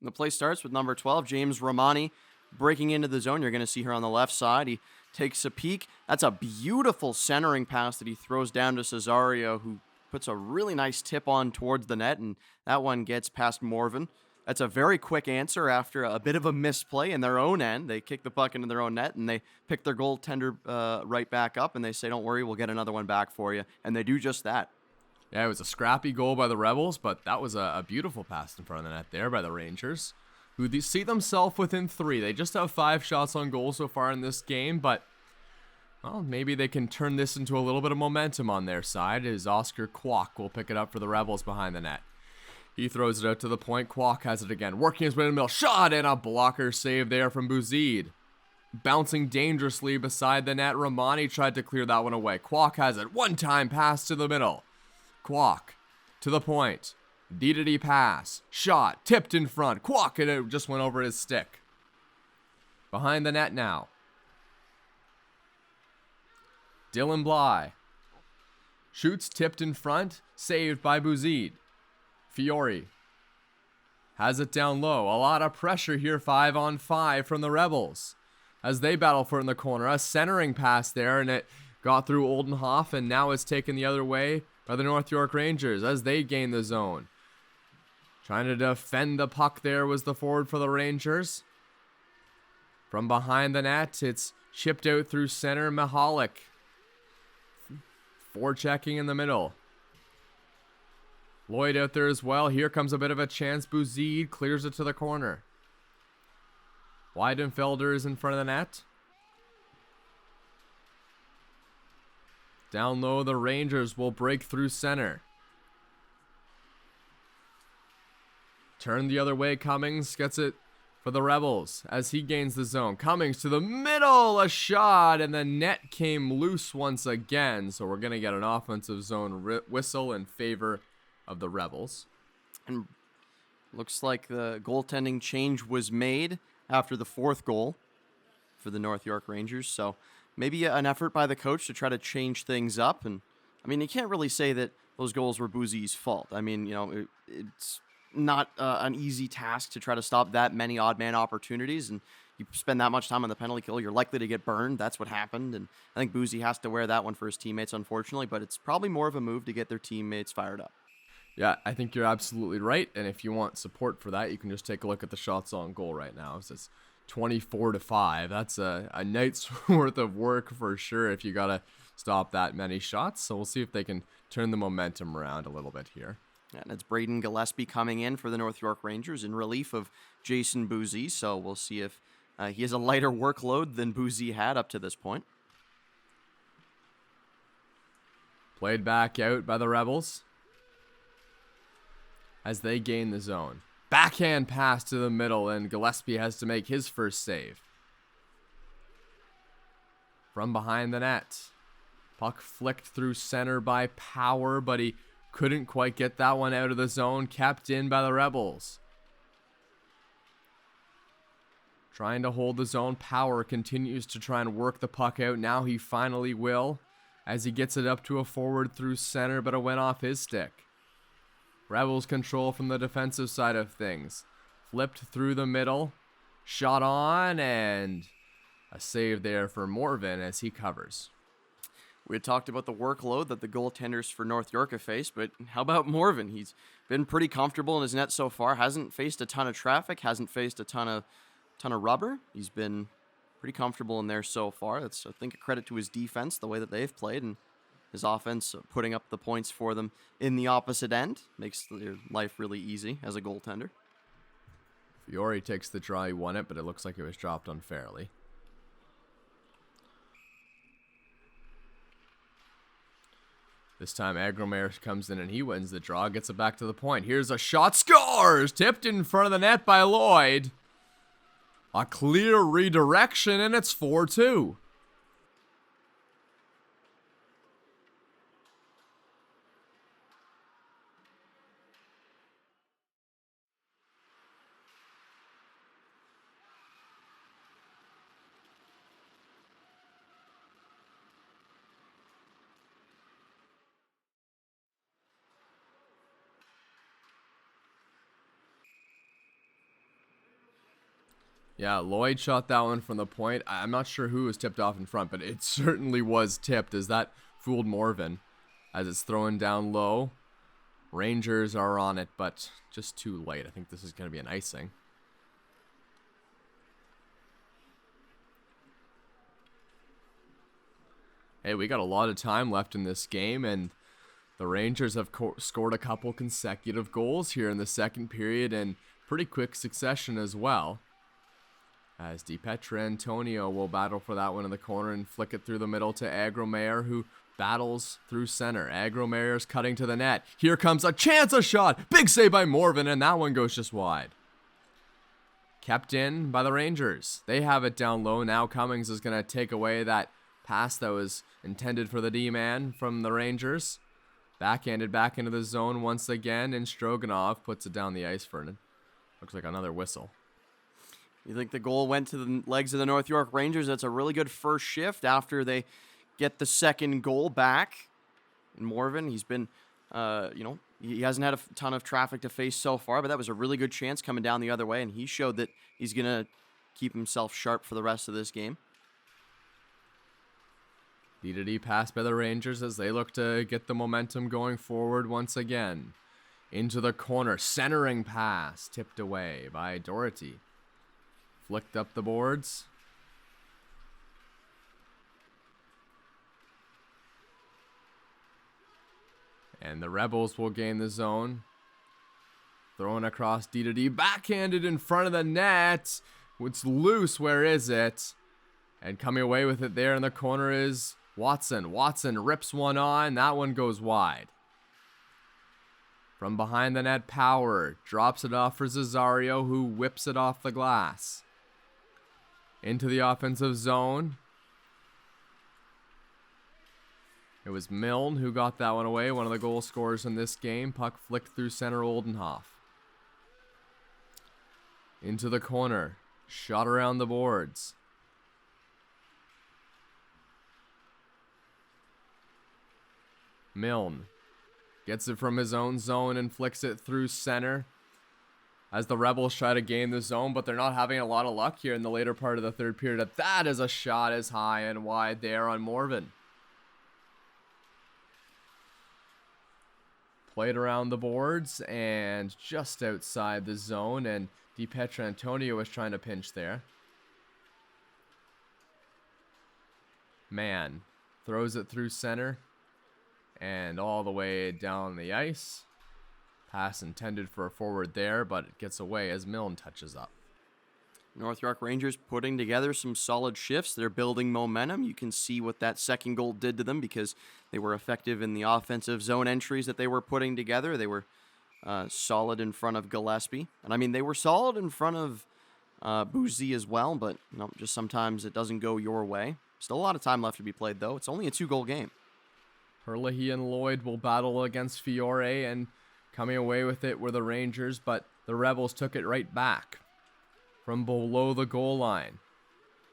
The play starts with number 12, James Romani, breaking into the zone. You're going to see her on the left side. He takes a peek. That's a beautiful centering pass that he throws down to Cesario, who puts a really nice tip on towards the net, and that one gets past Morvan. That's a very quick answer after a bit of a misplay in their own end. They kick the puck into their own net, and they pick their goaltender right back up, and they say, don't worry, we'll get another one back for you. And they do just that. Yeah, it was a scrappy goal by the Rebels, but that was a beautiful pass in front of the net there by the Rangers, who see themselves within 3. They just have 5 shots on goal so far in this game, but, well, maybe they can turn this into a little bit of momentum on their side, as Oscar Kwok will pick it up for the Rebels behind the net. He throws it out to the point. Kwok has it again, working his way in the middle. Shot and a blocker save there from Bou-Zeid. Bouncing dangerously beside the net. Romani tried to clear that one away. Kwok has it. One-time pass to the middle. Kwok to the point. D-to-D pass. Shot. Tipped in front. Kwok, and it just went over his stick. Behind the net now. Dylan Bly. Shoots, tipped in front. Saved by Bou-Zeid. Fiore has it down low. A lot of pressure here, 5-on-5 from the Rebels as they battle for it in the corner. A centering pass there, and it got through Oldenhoff, and now it's taken the other way by the North York Rangers as they gain the zone. Trying to defend the puck there was the forward for the Rangers. From behind the net, it's chipped out through center. Mahalik forechecking in the middle. Lloyd out there as well. Here comes a bit of a chance. Bou-Zeid clears it to the corner. Weidenfelder is in front of the net. Down low, the Rangers will break through center. Turn the other way. Cummings gets it for the Rebels as he gains the zone. Cummings to the middle. A shot, and the net came loose once again. So we're going to get an offensive zone whistle in favor of the Rebels. And looks like the goaltending change was made after the 4th goal for the North York Rangers. So maybe an effort by the coach to try to change things up. And I mean, you can't really say that those goals were Bou-Zeid's fault. I mean, you know, it's not an easy task to try to stop that many odd man opportunities. And you spend that much time on the penalty kill, you're likely to get burned. That's what happened. And I think Bou-Zeid has to wear that one for his teammates, unfortunately. But it's probably more of a move to get their teammates fired up. Yeah, I think you're absolutely right. And if you want support for that, you can just take a look at the shots on goal right now. It's 24-5. That's a night's worth of work for sure if you got to stop that many shots. So we'll see if they can turn the momentum around a little bit here. And it's Brayden Gillespie coming in for the North York Rangers in relief of Jaysen Bou-Zeid. So we'll see if he has a lighter workload than Bou-Zeid had up to this point. Played back out by the Rebels as they gain the zone. Backhand pass to the middle, and Gillespie has to make his first save. From behind the net. Puck flicked through center by Power, but he couldn't quite get that one out of the zone. Kept in by the Rebels. Trying to hold the zone. Power continues to try and work the puck out. Now he finally will, as he gets it up to a forward through center, but it went off his stick. Rebels control from the defensive side of things. Flipped through the middle. Shot on, and a save there for Morvan as he covers. We had talked about the workload that the goaltenders for North York have faced, but how about Morvan? He's been pretty comfortable in his net so far. Hasn't faced a ton of traffic. Hasn't faced a ton of rubber. He's been pretty comfortable in there so far. That's, I think, a credit to his defense, the way that they've played, and his offense putting up the points for them in the opposite end. Makes their life really easy as a goaltender. Fiore takes the draw. He won it, but it looks like it was dropped unfairly. The This time Agromayer comes in and he wins the draw, gets it back to the point. Here's a shot, scores! Tipped in front of the net by Lloyd. A clear redirection, and it's 4-2. Yeah, Lloyd shot that one from the point. I'm not sure who was tipped off in front, but it certainly was tipped, as that fooled Morvan as it's thrown down low. Rangers are on it, but just too late. I think this is going to be an icing. Hey, we got a lot of time left in this game, and the Rangers have scored a couple consecutive goals here in the second period in pretty quick succession as well. As Antonio will battle for that one in the corner and flick it through the middle to Agromayer, who battles through center. Agromayer's cutting to the net. Here comes a chance, a shot. Big save by Morvan, and that one goes just wide. Kept in by the Rangers. They have it down low. Now Cummings is going to take away that pass that was intended for the D-man from the Rangers. Backhanded back into the zone once again, and Stroganov puts it down the ice for it. Looks like another whistle. You think the goal went to the legs of the North York Rangers? That's a really good first shift after they get the second goal back. And Morvan, he's been, he hasn't had a ton of traffic to face so far, but that was a really good chance coming down the other way, and he showed that he's going to keep himself sharp for the rest of this game. D-to-D pass by the Rangers as they look to get the momentum going forward once again. Into the corner, centering pass, tipped away by Doherty. Flicked up the boards. And the Rebels will gain the zone. Throwing across D-to-D, backhanded in front of the net. It's loose, where is it? And coming away with it there in the corner is Watson. Watson rips one on, that one goes wide. From behind the net, Power drops it off for Cesario, who whips it off the glass. Into the offensive zone. It was Milne who got that one away, one of the goal scorers in this game. Puck flicked through center, Oldenhoff. Into the corner. Shot around the boards. Milne gets it from his own zone and flicks it through center as the Rebels try to gain the zone, but they're not having a lot of luck here in the later part of the third period. That is a shot as high and wide there on Morvan. Played around the boards and just outside the zone, and Antonio was trying to pinch there. Man throws it through center and all the way down the ice. Pass intended for a forward there, but it gets away as Milne touches up. North York Rangers putting together some solid shifts. They're building momentum. You can see what that second goal did to them because they were effective in the offensive zone entries that they were putting together. They were solid in front of Gillespie. And I mean, they were solid in front of Bou-Zeid as well, but just sometimes it doesn't go your way. Still a lot of time left to be played, though. It's only a 2-goal game. Herlihy and Lloyd will battle against Fiore, and coming away with it were the Rangers, but the Rebels took it right back from below the goal line.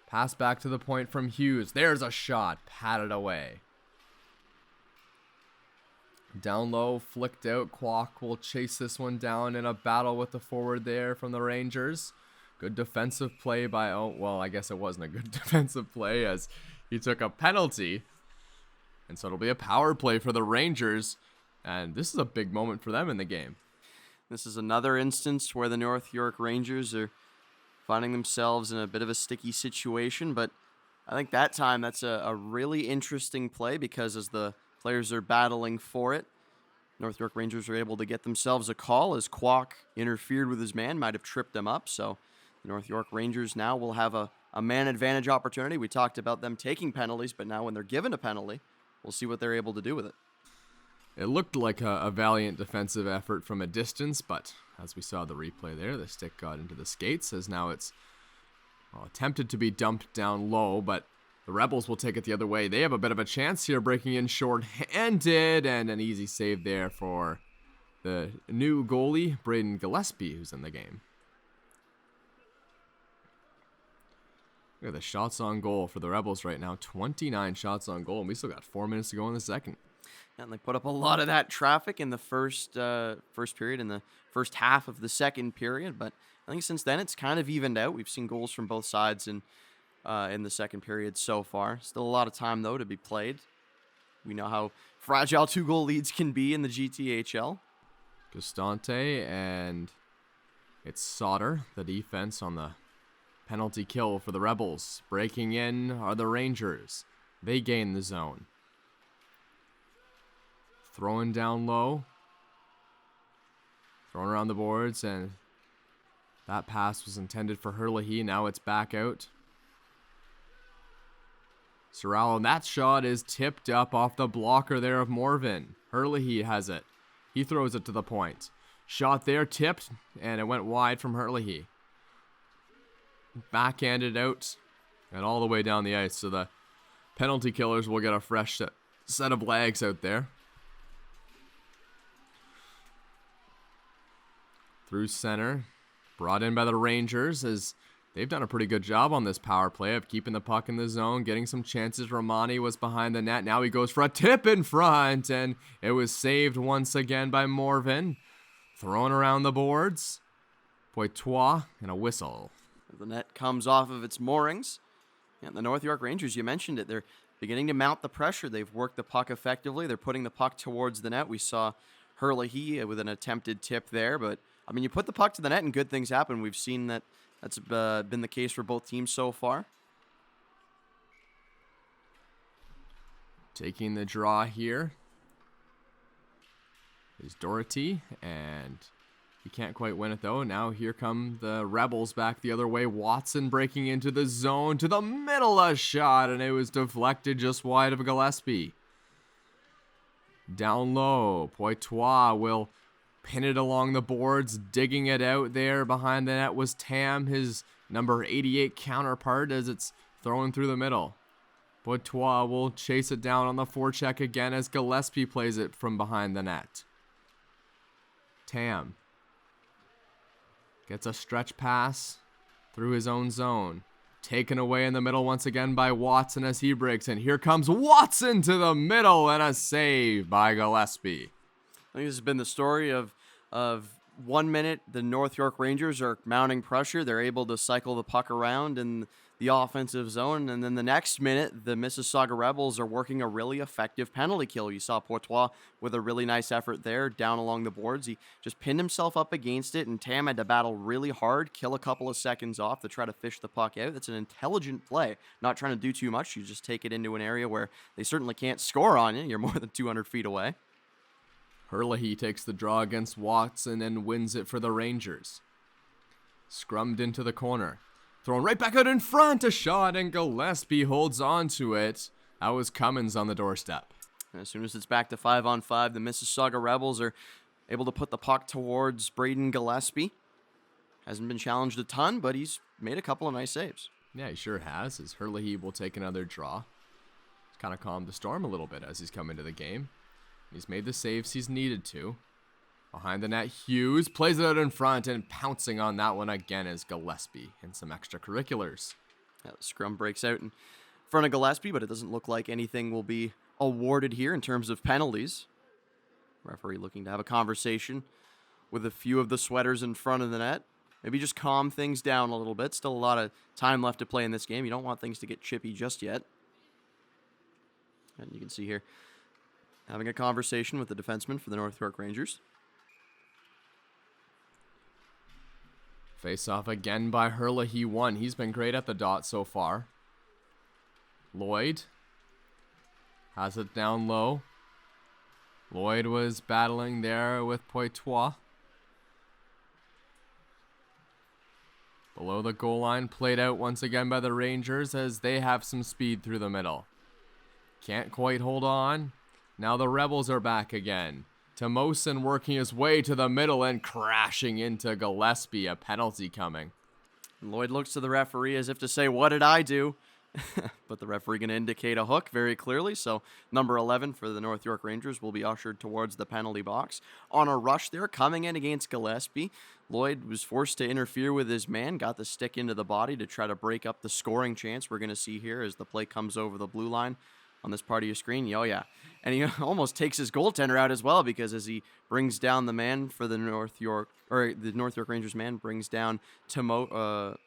Pass back to the point from Hughes. There's a shot, patted away. Down low, flicked out. Kwok will chase this one down in a battle with the forward there from the Rangers. Good defensive play by, I guess it wasn't a good defensive play as he took a penalty. And so it'll be a power play for the Rangers. And this is a big moment for them in the game. This is another instance where the North York Rangers are finding themselves in a bit of a sticky situation. But I think that time that's a really interesting play because as the players are battling for it, North York Rangers are able to get themselves a call as Kwok interfered with his man, might have tripped them up. So the North York Rangers now will have a man advantage opportunity. We talked about them taking penalties, but now when they're given a penalty, we'll see what they're able to do with it. It looked like a valiant defensive effort from a distance, but as we saw the replay there, the stick got into the skates, as now it's attempted to be dumped down low, but the Rebels will take it the other way. They have a bit of a chance here, breaking in short-handed, and an easy save there for the new goalie, Brayden Gillespie, who's in the game. Look at the shots on goal for the Rebels right now. 29 shots on goal, and we still got 4 minutes to go in the second. And they put up a lot of that traffic in the first period, in the first half of the second period. But I think since then it's kind of evened out. We've seen goals from both sides in the second period so far. Still a lot of time, though, to be played. We know how fragile 2-goal leads can be in the GTHL. Gastante, and it's Sauter, the defense on the penalty kill for the Rebels. Breaking in are the Rangers. They gain the zone. Throwing down low. Throwing around the boards, and that pass was intended for Herlihy. Now it's back out. Cesario, and that shot is tipped up off the blocker there of Morvan. Herlihy has it. He throws it to the point. Shot there, tipped, and it went wide from Herlihy. Backhanded out, and all the way down the ice. So the penalty killers will get a fresh set of legs out there. Through center, brought in by the Rangers, as they've done a pretty good job on this power play of keeping the puck in the zone, getting some chances. Romani was behind the net. Now he goes for a tip in front, and it was saved once again by Morvan. Thrown around the boards. Poitras, and a whistle. The net comes off of its moorings. And the North York Rangers, you mentioned it, they're beginning to mount the pressure. They've worked the puck effectively. They're putting the puck towards the net. We saw Herlihy with an attempted tip there, but I mean, you put the puck to the net and good things happen. We've seen that that's been the case for both teams so far. Taking the draw here is Doherty, and he can't quite win it though. Now here come the Rebels back the other way. Watson breaking into the zone to the middle, a shot, and it was deflected just wide of Gillespie. Down low, Poitras will pin it along the boards. Digging it out there behind the net was Tam, his number 88 counterpart, as it's thrown through the middle. Poitras will chase it down on the forecheck again as Gillespie plays it from behind the net. Tam gets a stretch pass through his own zone. Taken away in the middle once again by Watson as he breaks in. Here comes Watson to the middle, and a save by Gillespie. I think this has been the story of 1 minute, the North York Rangers are mounting pressure. They're able to cycle the puck around in the offensive zone. And then the next minute, the Mississauga Rebels are working a really effective penalty kill. You saw Poitras with a really nice effort there down along the boards. He just pinned himself up against it, and Tam had to battle really hard, kill a couple of seconds off to try to fish the puck out. That's an intelligent play. Not trying to do too much. You just take it into an area where they certainly can't score on you. You're more than 200 feet away. Herlihy takes the draw against Watson and wins it for the Rangers. Scrummed into the corner. Thrown right back out in front. A shot, and Gillespie holds on to it. That was Cummins on the doorstep. And as soon as it's back to 5-on-5, the Mississauga Rebels are able to put the puck towards Brayden Gillespie. Hasn't been challenged a ton, but he's made a couple of nice saves. Yeah, he sure has. As Herlihy will take another draw. It's kind of calmed the storm a little bit as he's come into the game. He's made the saves he's needed to. Behind the net, Hughes plays it out in front, and pouncing on that one again is Gillespie in some extracurriculars. Yeah, the scrum breaks out in front of Gillespie, but it doesn't look like anything will be awarded here in terms of penalties. Referee looking to have a conversation with a few of the sweaters in front of the net. Maybe just calm things down a little bit. Still a lot of time left to play in this game. You don't want things to get chippy just yet. And you can see here, having a conversation with the defenseman for the North York Rangers. Face off again by Herlihy. Won. He's been great at the dot so far. Lloyd has it down low. Lloyd was battling there with Poitras. Below the goal line, played out once again by the Rangers as they have some speed through the middle. Can't quite hold on. Now the Rebels are back again. Tomosen working his way to the middle and crashing into Gillespie. A penalty coming. Lloyd looks to the referee as if to say, what did I do? But the referee going to indicate a hook very clearly. So number 11 for the North York Rangers will be ushered towards the penalty box. On a rush there, coming in against Gillespie. Lloyd was forced to interfere with his man, got the stick into the body to try to break up the scoring chance we're going to see here as the play comes over the blue line on this part of your screen. Oh, yeah. And he almost takes his goaltender out as well, because as he brings down the man for the North York Rangers man brings down Tomosen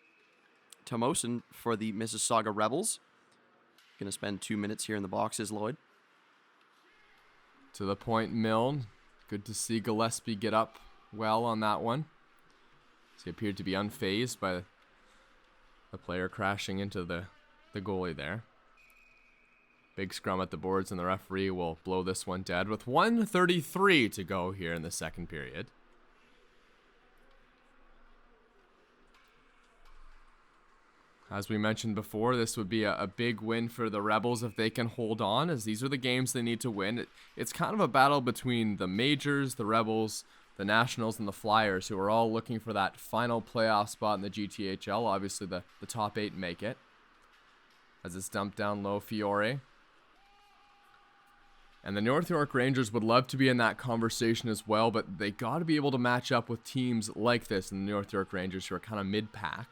for the Mississauga Rebels. Going to spend 2 minutes here in the boxes, Lloyd. To the point, Milne. Good to see Gillespie get up well on that one. He appeared to be unfazed by the player crashing into the goalie there. Big scrum at the boards, and the referee will blow this one dead with 1:33 to go here in the second period. As we mentioned before, this would be a big win for the Rebels if they can hold on, as these are the games they need to win. It's kind of a battle between the Majors, the Rebels, the Nationals, and the Flyers, who are all looking for that final playoff spot in the GTHL. Obviously, the top 8 make it. As it's dumped down low, Fiore. And the North York Rangers would love to be in that conversation as well, but they got to be able to match up with teams like this in the North York Rangers, who are kind of mid-pack.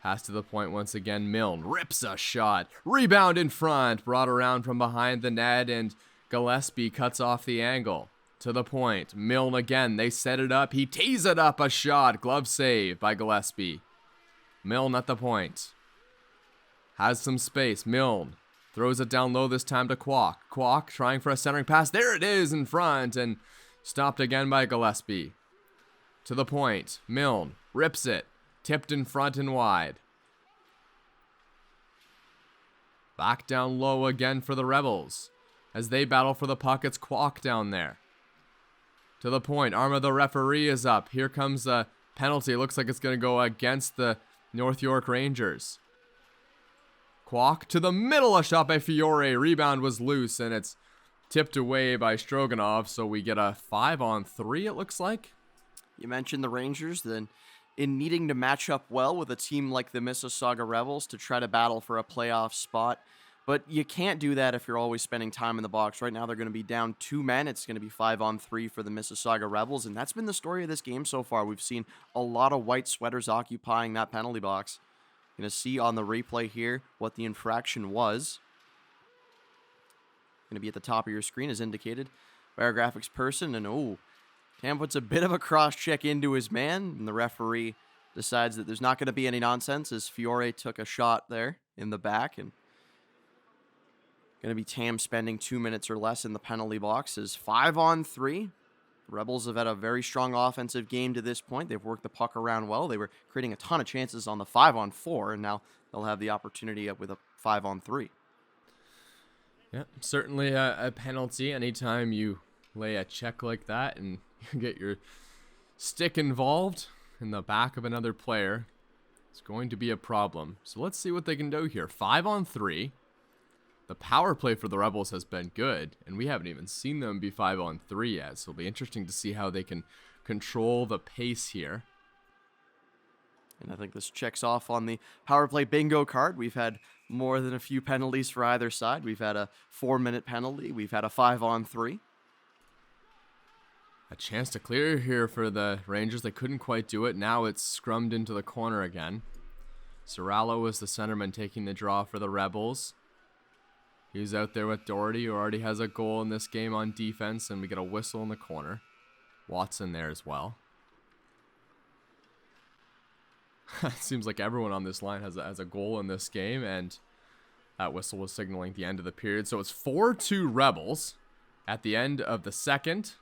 Pass to the point once again. Milne rips a shot. Rebound in front. Brought around from behind the net, and Gillespie cuts off the angle. To the point. Milne again. They set it up. He tees it up. A shot. Glove save by Gillespie. Milne at the point. Has some space. Milne throws it down low, this time to Kwok. Kwok trying for a centering pass. There it is in front, and stopped again by Gillespie. To the point. Milne rips it. Tipped in front and wide. Back down low again for the Rebels. As they battle for the puck, it's Kwok down there. To the point. Arm of the referee is up. Here comes a penalty. Looks like it's going to go against the North York Rangers. Kwok to the middle. A shot by Fiore. Rebound was loose, and it's tipped away by Stroganov. So we get a 5-on-3, it looks like. You mentioned the Rangers, then in needing to match up well with a team like the Mississauga Rebels to try to battle for a playoff spot. But you can't do that if you're always spending time in the box. Right now they're going to be down 2 men. It's going to be 5-on-3 for the Mississauga Rebels, and that's been the story of this game so far. We've seen a lot of white sweaters occupying that penalty box. Going to see on the replay here what the infraction was. Going to be at the top of your screen as indicated by our graphics person, and Tam puts a bit of a cross-check into his man, and the referee decides that there's not going to be any nonsense as Fiore took a shot there in the back, and going to be Tam spending 2 minutes or less in the penalty box. Is 5-on-3. The Rebels have had a very strong offensive game to this point. They've worked the puck around well. They were creating a ton of chances on the 5-on-4, and now they'll have the opportunity with a 5-on-3. Yeah, certainly a penalty anytime you lay a check like that and you get your stick involved in the back of another player. It's going to be a problem. So let's see what they can do here. 5-on-3. The power play for the Rebels has been good, and we haven't even seen them be 5-on-3 yet. So it'll be interesting to see how they can control the pace here. And I think this checks off on the power play bingo card. We've had more than a few penalties for either side. We've had a 4-minute penalty. We've had a 5-on-3. A chance to clear here for the Rangers. They couldn't quite do it. Now it's scrummed into the corner again. Cesario is the centerman taking the draw for the Rebels. He's out there with Doherty, who already has a goal in this game on defense, and we get a whistle in the corner. Watson there as well. It seems like everyone on this line has a goal in this game, and that whistle was signaling the end of the period. So it's 4-2 Rebels at the end of the second.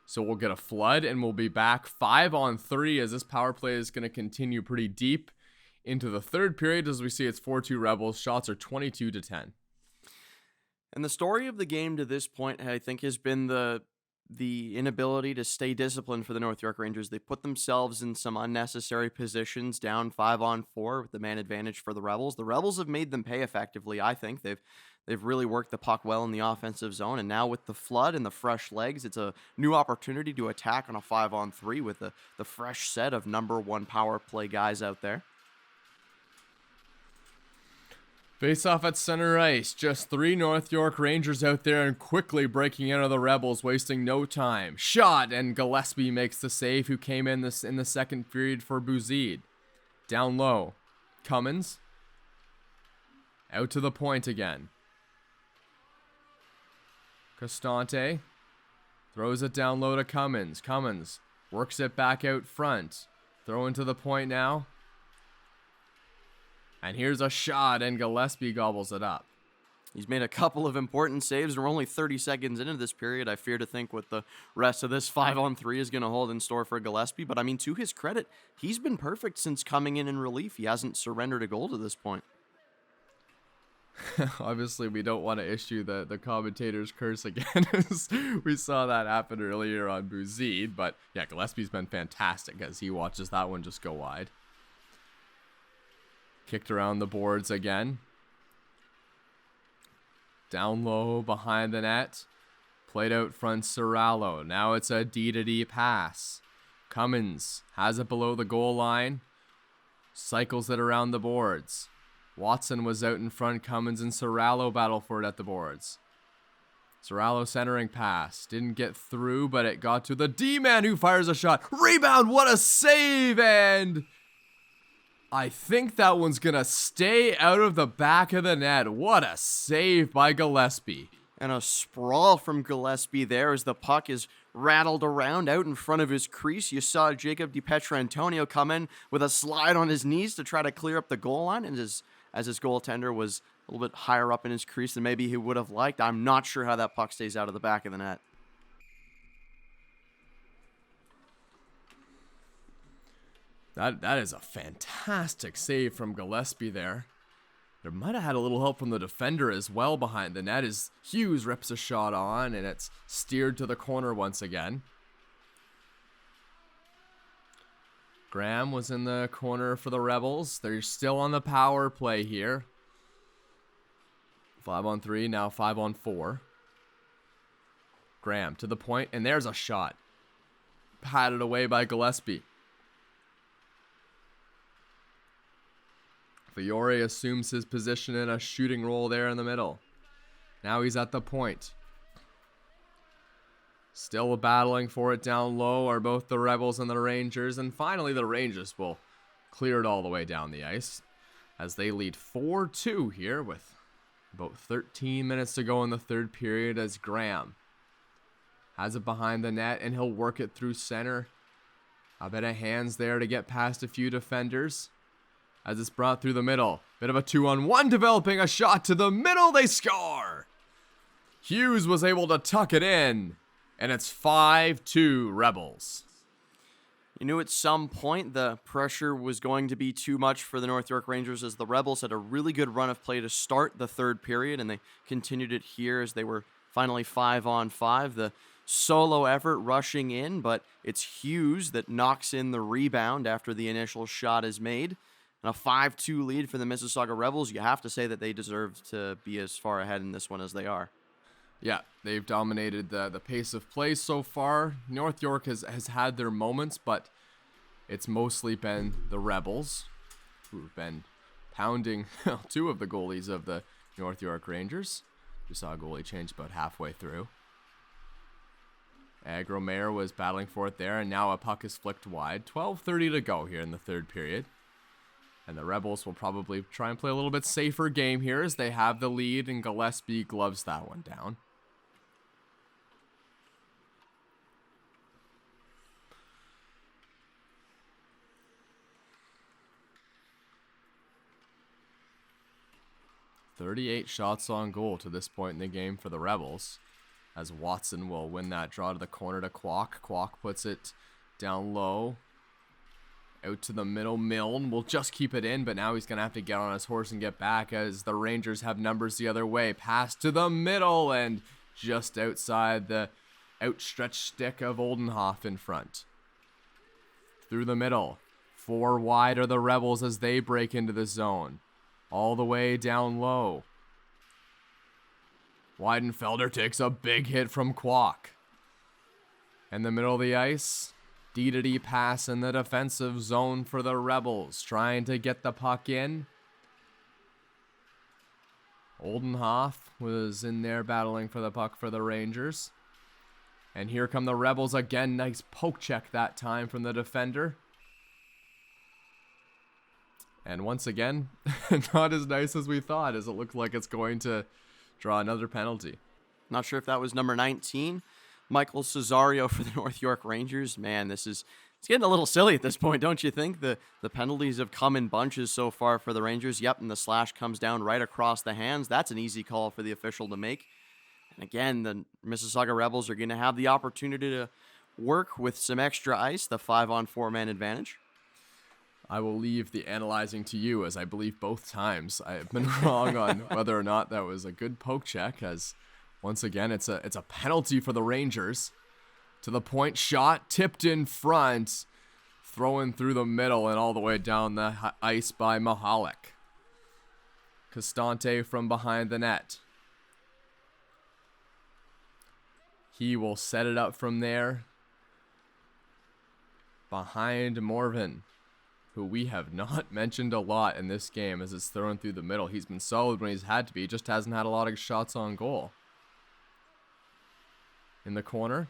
So we'll get a flood, and we'll be back 5-on-3 as this power play is going to continue pretty deep into the third period. As we see, it's 4-2 Rebels. Shots are 22-10. And the story of the game to this point, I think, has been the the inability to stay disciplined for the North York Rangers. They put themselves in some unnecessary positions, down 5-on-4 with the man advantage for the Rebels. The Rebels have made them pay effectively, I think. They've really worked the puck well in the offensive zone, and now with the flood and the fresh legs, it's a new opportunity to attack on a 5-on-3 with the fresh set of number one power play guys out there. Face off at center ice. Just 3 North York Rangers out there and quickly breaking into the Rebels, wasting no time. Shot, and Gillespie makes the save, who came in the second period for Bou-Zeid. Down low. Cummins. Out to the point again. Costante throws it down low to Cummins. Cummins works it back out front. Throw into the point now. And here's a shot, and Gillespie gobbles it up. He's made a couple of important saves. We're only 30 seconds into this period. I fear to think what the rest of this 5-on-3 is going to hold in store for Gillespie. But, I mean, to his credit, he's been perfect since coming in relief. He hasn't surrendered a goal to this point. Obviously, we don't want to issue the commentator's curse again. We saw that happen earlier on Bou-Zeid. But, yeah, Gillespie's been fantastic as he watches that one just go wide. Kicked around the boards again. Down low behind the net. Played out front Cesario. Now it's a D-to-D pass. Cummins has it below the goal line. Cycles it around the boards. Watson was out in front. Cummins and Cesario battle for it at the boards. Cesario centering pass. Didn't get through, but it got to the D-man, who fires a shot. Rebound! What a save! And I think that one's going to stay out of the back of the net. What a save by Gillespie. And a sprawl from Gillespie there as the puck is rattled around out in front of his crease. You saw Jacob DiPietrantonio come in with a slide on his knees to try to clear up the goal line. And as his goaltender was a little bit higher up in his crease than maybe he would have liked, I'm not sure how that puck stays out of the back of the net. That is a fantastic save from Gillespie there. There might have had a little help from the defender as well behind the net as Hughes rips a shot on, and it's steered to the corner once again. Graham was in the corner for the Rebels. They're still on the power play here. 5-on-3, now 5-on-4. Graham to the point, and there's a shot. Patted away by Gillespie. Fiore assumes his position in a shooting role there in the middle. Now he's at the point. Still battling for it down low are both the Rebels and the Rangers. And finally the Rangers will clear it all the way down the ice as they lead 4-2 here with about 13 minutes to go in the third period, as Graham has it behind the net and he'll work it through center. A bit of hands there to get past a few defenders. As it's brought through the middle. Bit of a 2-on-1 developing. A shot to the middle. They score. Hughes was able to tuck it in. And it's 5-2 Rebels. You knew at some point the pressure was going to be too much for the North York Rangers as the Rebels had a really good run of play to start the third period. And they continued it here as they were finally 5-on-5. The solo effort rushing in. But it's Hughes that knocks in the rebound after the initial shot is made. And a 5-2 lead for the Mississauga Rebels. You have to say that they deserve to be as far ahead in this one as they are. Yeah, they've dominated the pace of play so far. North York has had their moments, but it's mostly been the Rebels who've been pounding 2 of the goalies of the North York Rangers. We saw a goalie change about halfway through. Agromayer was battling for it there, and now a puck is flicked wide. 12:30 to go here in the third period. And the Rebels will probably try and play a little bit safer game here as they have the lead, and Gillespie gloves that one down. "38 shots on goal to this point in the game for the Rebels, as Watson will win that draw to the corner to Kwok. Kwok puts it down low. Out to the middle, Milne will just keep it in, but now he's going to have to get on his horse and get back as the Rangers have numbers the other way. Pass to the middle and just outside the outstretched stick of Oldenhoff in front. Through the middle. 4 wide are the Rebels as they break into the zone. All the way down low. Weidenfelder takes a big hit from Kwok. In the middle of the ice, D-to-D pass in the defensive zone for the Rebels, trying to get the puck in. Oldenhoff was in there battling for the puck for the Rangers. And here come the Rebels again. Nice poke check that time from the defender. And once again, not as nice as we thought, as it looked like it's going to draw another penalty. Not sure if that was number 19, Michael Cesario for the North York Rangers. Man, it's getting a little silly at this point, don't you think? The penalties have come in bunches so far for the Rangers. Yep, and the slash comes down right across the hands. That's an easy call for the official to make. And again, the Mississauga Rebels are going to have the opportunity to work with some extra ice, the 5-on-4 man advantage. I will leave the analyzing to you, as I believe both times I have been wrong on whether or not that was a good poke check, as once again it's a penalty for the Rangers. To the point shot, tipped in front, thrown through the middle and all the way down the ice by Mahalik. Costante from behind the net. He will set it up from there. Behind Morvan, who we have not mentioned a lot in this game as it's thrown through the middle. He's been solid when he's had to be. He just hasn't had a lot of shots on goal. In the corner.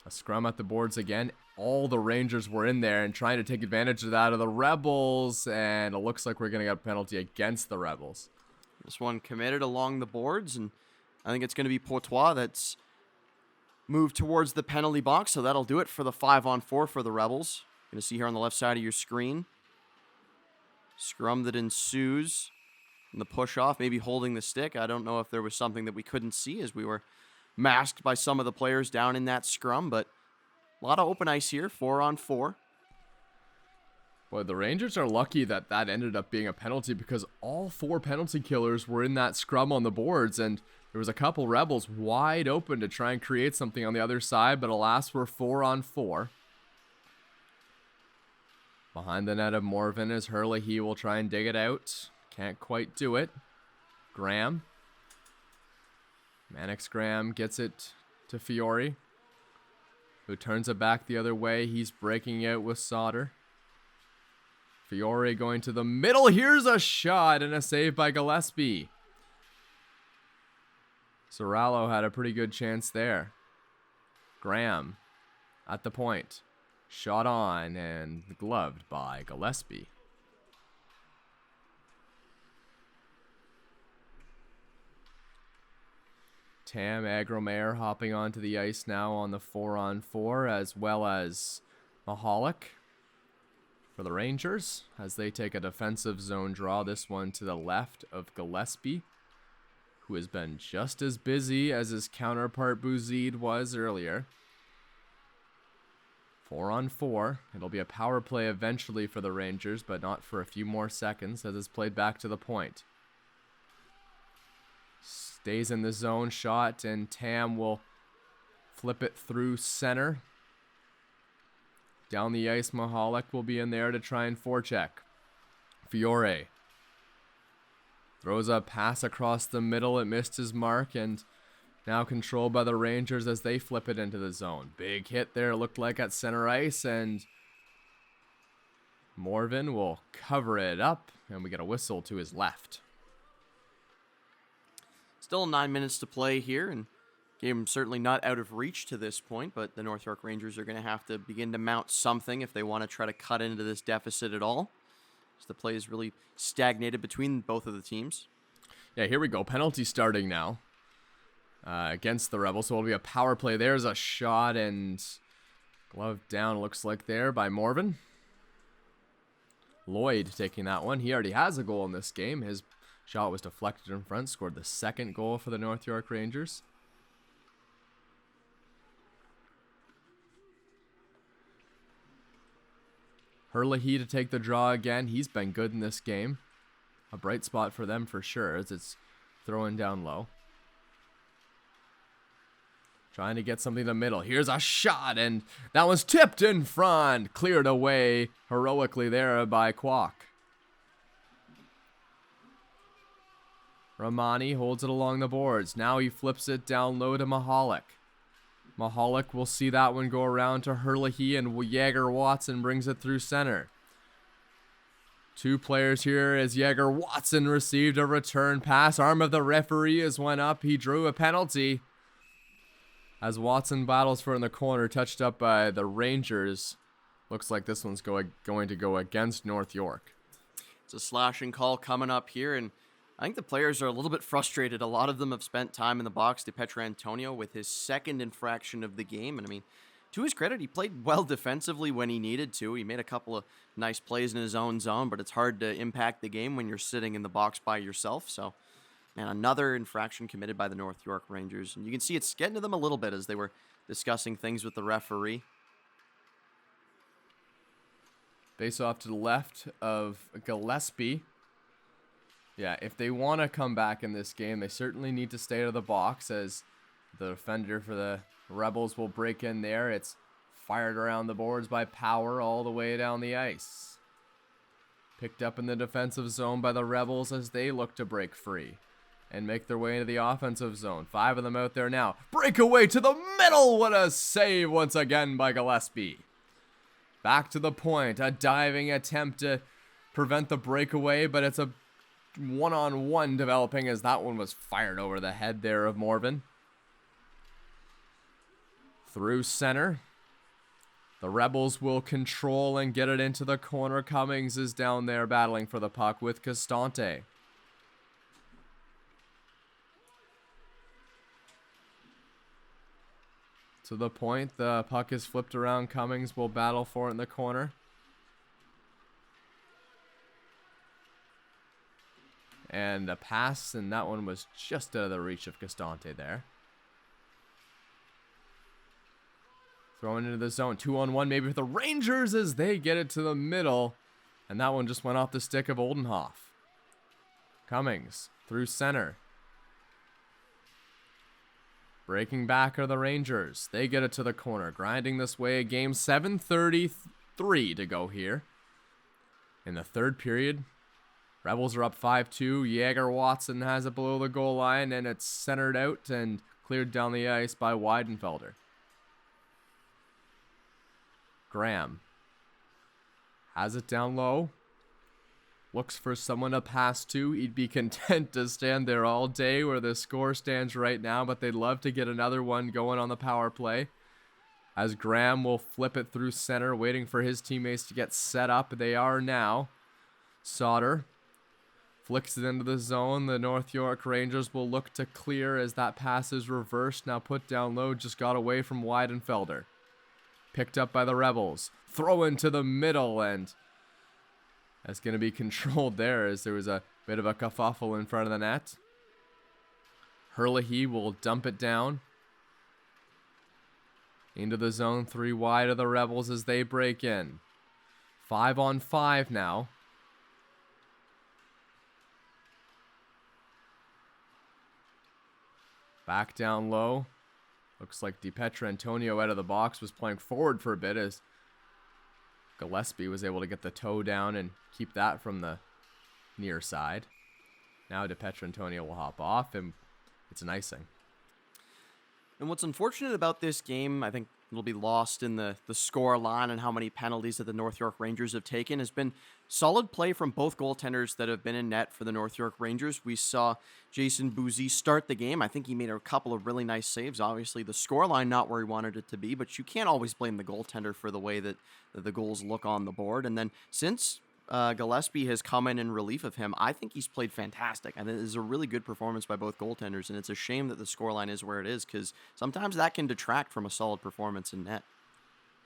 A scrum at the boards again. All the Rangers were in there and trying to take advantage of that of the Rebels. And it looks like we're going to get a penalty against the Rebels. This one committed along the boards, and I think it's going to be Poitras that's moved towards the penalty box. So that'll do it for the 5-on-4 for the Rebels. Going to see here on the left side of your screen. Scrum that ensues. And the push off, maybe holding the stick. I don't know if there was something that we couldn't see as we were masked by some of the players down in that scrum. But a lot of open ice here, 4-on-4. Boy, the Rangers are lucky that that ended up being a penalty because all 4 penalty killers were in that scrum on the boards. And there was a couple Rebels wide open to try and create something on the other side. But alas, we're 4-on-4. Behind the net of Morvan is Hurley. He will try and dig it out. Can't quite do it. Graham. Mannix Graham gets it to Fiore, who turns it back the other way. He's breaking out with Sauter. Fiore going to the middle. Here's a shot and a save by Gillespie. Sorallo had a pretty good chance there. Graham at the point. Shot on and gloved by Gillespie. Tam Agromayer hopping onto the ice now on the 4-on-4, as well as Mahalik for the Rangers as they take a defensive zone draw. This one to the left of Gillespie, who has been just as busy as his counterpart Bou-Zeid was earlier. 4-on-4. It'll be a power play eventually for the Rangers, but not for a few more seconds as it's played back to the point. Stays in the zone shot, and Tam will flip it through center. Down the ice, Mahalik will be in there to try and forecheck. Fiore throws a pass across the middle. It missed his mark, and now controlled by the Rangers as they flip it into the zone. Big hit there, looked like at center ice, and Morvan will cover it up, and we get a whistle to his left. Still 9 minutes to play here, and game certainly not out of reach to this point, but the North York Rangers are going to have to begin to mount something if they want to try to cut into this deficit at all. So the play is really stagnated between both of the teams. Yeah, here we go. Penalty starting now against the Rebels. So it'll be a power play. There's a shot and glove down, looks like there by Morvan. Lloyd taking that one. He already has a goal in this game. His shot was deflected in front, scored the second goal for the North York Rangers. Herlihy to take the draw again. He's been good in this game. A bright spot for them for sure as it's throwing down low. Trying to get something in the middle. Here's a shot, and that was tipped in front. Cleared away heroically there by Kwok. Romani holds it along the boards. Now he flips it down low to Mahalik. Mahalik will see that one go around to Herlihy, and Jaeger Watson brings it through center. Two players here as Jaeger Watson received a return pass. Arm of the referee has went up. He drew a penalty. As Watson battles for it in the corner, touched up by the Rangers. Looks like this one's going to go against North York. It's a slashing call coming up here, and I think the players are a little bit frustrated. A lot of them have spent time in the box. Antonio with his second infraction of the game, and I mean, to his credit, he played well defensively when he needed to. He made a couple of nice plays in his own zone, but it's hard to impact the game when you're sitting in the box by yourself. So, and another infraction committed by the North York Rangers. And you can see it's getting to them a little bit as they were discussing things with the referee. Face off to the left of Gillespie. Yeah, if they want to come back in this game, they certainly need to stay out of the box, as the defender for the Rebels will break in there. It's fired around the boards by Power all the way down the ice. Picked up in the defensive zone by the Rebels as they look to break free and make their way into the offensive zone. 5 of them out there now. Breakaway to the middle. What a save once again by Gillespie. Back to the point. A diving attempt to prevent the breakaway, but it's a one-on-one developing as that one was fired over the head there of Morvan. Through center. The Rebels will control and get it into the corner. Cummings is down there battling for the puck with Castante. To the point, the puck is flipped around. Cummings will battle for it in the corner. And a pass, and that one was just out of the reach of Castante there. Throwing into the zone. 2-on-1 maybe with the Rangers as they get it to the middle. And that one just went off the stick of Oldenhoff. Cummings through center. Breaking back are the Rangers. They get it to the corner. Grinding this way a game. 7:33 to go here. In the third period. Rebels are up 5-2. Jaeger Watson has it below the goal line, and it's centered out and cleared down the ice by Weidenfelder. Graham has it down low. Looks for someone to pass to. He'd be content to stand there all day where the score stands right now, but they'd love to get another one going on the power play. As Graham will flip it through center, waiting for his teammates to get set up. They are now. Sauter flicks it into the zone. The North York Rangers will look to clear as that pass is reversed. Now put down low, just got away from Weidenfelder. Picked up by the Rebels. Throw into the middle, and that's going to be controlled there as there was a bit of a kerfuffle in front of the net. Herlihy will dump it down. Into the zone, 3 wide of the Rebels as they break in. 5-on-5 now. Back down low. Looks like Antonio out of the box was playing forward for a bit as Gillespie was able to get the toe down and keep that from the near side. Now Antonio will hop off, and it's an icing. And what's unfortunate about this game, I think it'll be lost in the score line and how many penalties that the North York Rangers have taken, has been solid play from both goaltenders that have been in net for the North York Rangers. We saw Jaysen Bou-Zeid start the game. I think he made a couple of really nice saves. Obviously, the score line not where he wanted it to be, but you can't always blame the goaltender for the way that the goals look on the board. And then since Gillespie has come in relief of him, I think he's played fantastic. And it is a really good performance by both goaltenders, and it's a shame that the scoreline is where it is, because sometimes that can detract from a solid performance in net.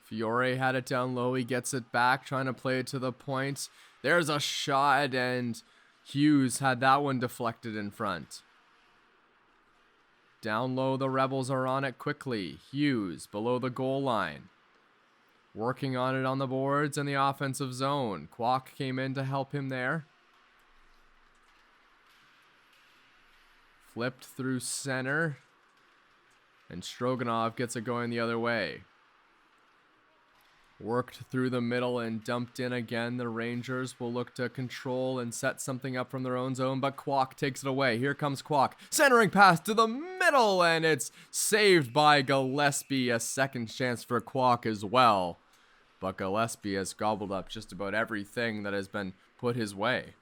Fiore had it down low. He gets it back, trying to play it to the point. There's a shot, and Hughes had that one deflected in front. Down low, the Rebels are on it quickly. Hughes below the goal line. Working on it on the boards in the offensive zone. Kwok came in to help him there. Flipped through center. And Stroganov gets it going the other way. Worked through the middle and dumped in again. The Rangers will look to control and set something up from their own zone, but Kwok takes it away. Here comes Kwok. Centering pass to the middle, and it's saved by Gillespie. A second chance for Kwok as well. But Gillespie has gobbled up just about everything that has been put his way.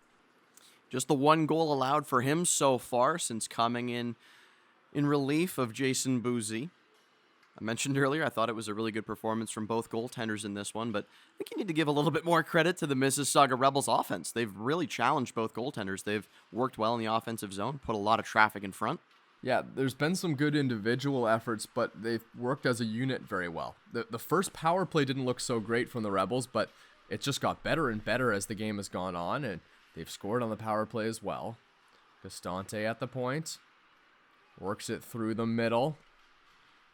Just the one goal allowed for him so far since coming in relief of Jaysen Bou-Zeid. I mentioned earlier, I thought it was a really good performance from both goaltenders in this one, but I think you need to give a little bit more credit to the Mississauga Rebels offense. They've really challenged both goaltenders. They've worked well in the offensive zone, put a lot of traffic in front. Yeah, there's been some good individual efforts, but they've worked as a unit very well. The first power play didn't look so great from the Rebels, but it just got better and better as the game has gone on, and they've scored on the power play as well. Costante at the point. Works it through the middle.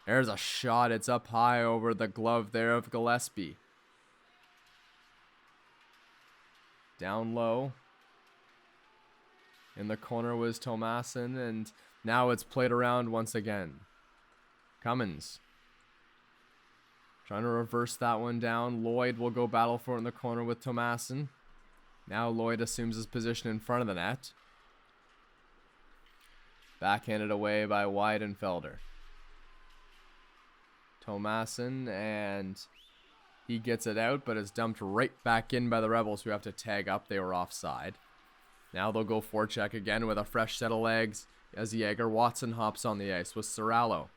There's a shot. It's up high over the glove there of Gillespie. Down low. In the corner was Thomason, and now it's played around once again. Cummins. Trying to reverse that one down. Lloyd will go battle for it in the corner with Thomason. Now Lloyd assumes his position in front of the net. Backhanded away by Weidenfelder. Thomason, and he gets it out, but it's dumped right back in by the Rebels, who have to tag up. They were offside. Now they'll go forecheck again with a fresh set of legs as Jaeger. Watson hops on the ice with Cesario.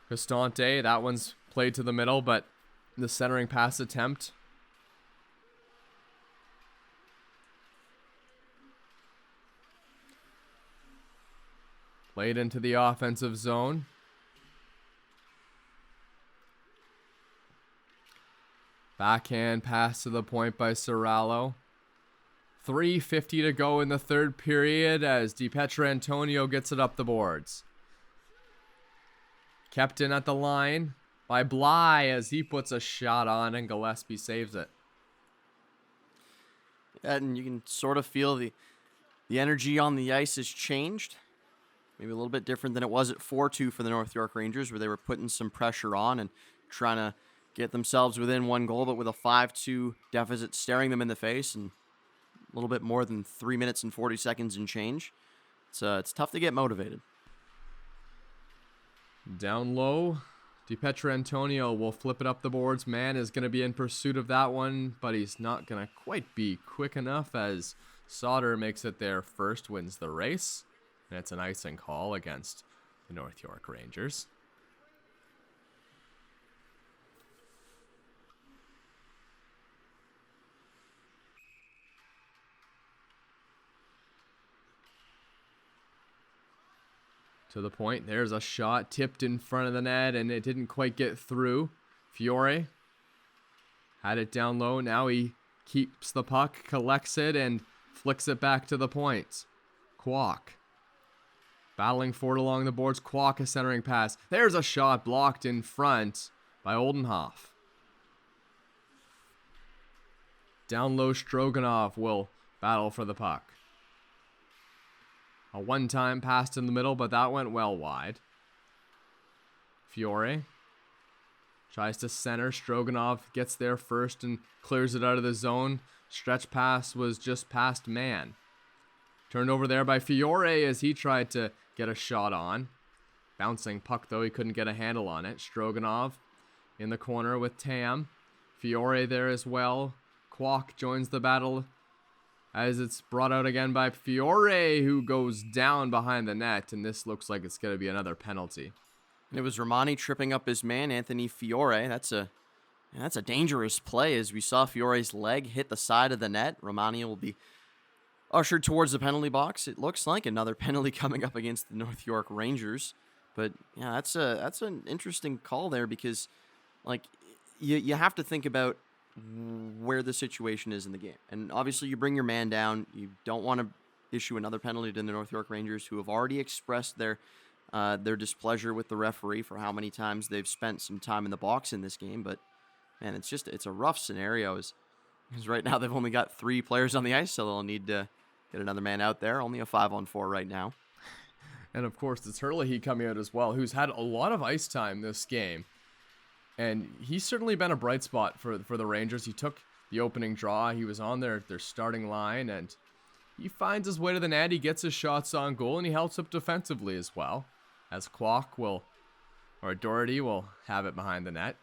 Costante, that one's played to the middle, but the centering pass attempt. Played into the offensive zone. Backhand pass to the point by Cesario. 3:50 to go in the third period as Antonio gets it up the boards. Kept in at the line by Bly as he puts a shot on and Gillespie saves it. And you can sort of feel the energy on the ice has changed. Maybe a little bit different than it was at 4-2 for the North York Rangers, where they were putting some pressure on and trying to get themselves within one goal, but with a 5-2 deficit staring them in the face and a little bit more than 3 minutes and 40 seconds and change. It's tough to get motivated. Down low, Antonio will flip it up the boards. Man is going to be in pursuit of that one, but he's not going to quite be quick enough as Sauter makes it there first, wins the race. And it's an icing call against the North York Rangers. To the point, there's a shot tipped in front of the net, and it didn't quite get through. Fiore had it down low. Now he keeps the puck, collects it, and flicks it back to the point. Kwok battling for it along the boards. Kwok, a centering pass. There's a shot blocked in front by Oldenhoff. Down low, Stroganov will battle for the puck. A one-time pass in the middle, but that went well wide. Fiore tries to center. Stroganov gets there first and clears it out of the zone. Stretch pass was just past man. Turned over there by Fiore as he tried to get a shot on. Bouncing puck, though. He couldn't get a handle on it. Stroganov in the corner with Tam. Fiore there as well. Kwok joins the battle as it's brought out again by Fiore, who goes down behind the net, and this looks like it's going to be another penalty. And it was Romani tripping up his man, Anthony Fiore. That's a dangerous play as we saw Fiore's leg hit the side of the net. Romani will be ushered towards the penalty box. It looks like another penalty coming up against the North York Rangers. But yeah, that's an interesting call there because like you have to think about where the situation is in the game. And obviously you bring your man down. You don't want to issue another penalty to the North York Rangers, who have already expressed their displeasure with the referee for how many times they've spent some time in the box in this game. But man, it's a rough scenario because right now they've only got 3 players on the ice, so they'll need to get another man out there. Only a 5-on-4 right now. And of course, it's Herlihy coming out as well, who's had a lot of ice time this game. And he's certainly been a bright spot for the Rangers. He took the opening draw. He was on their starting line, and he finds his way to the net. He gets his shots on goal, and he helps up defensively as well. As Doherty will have it behind the net.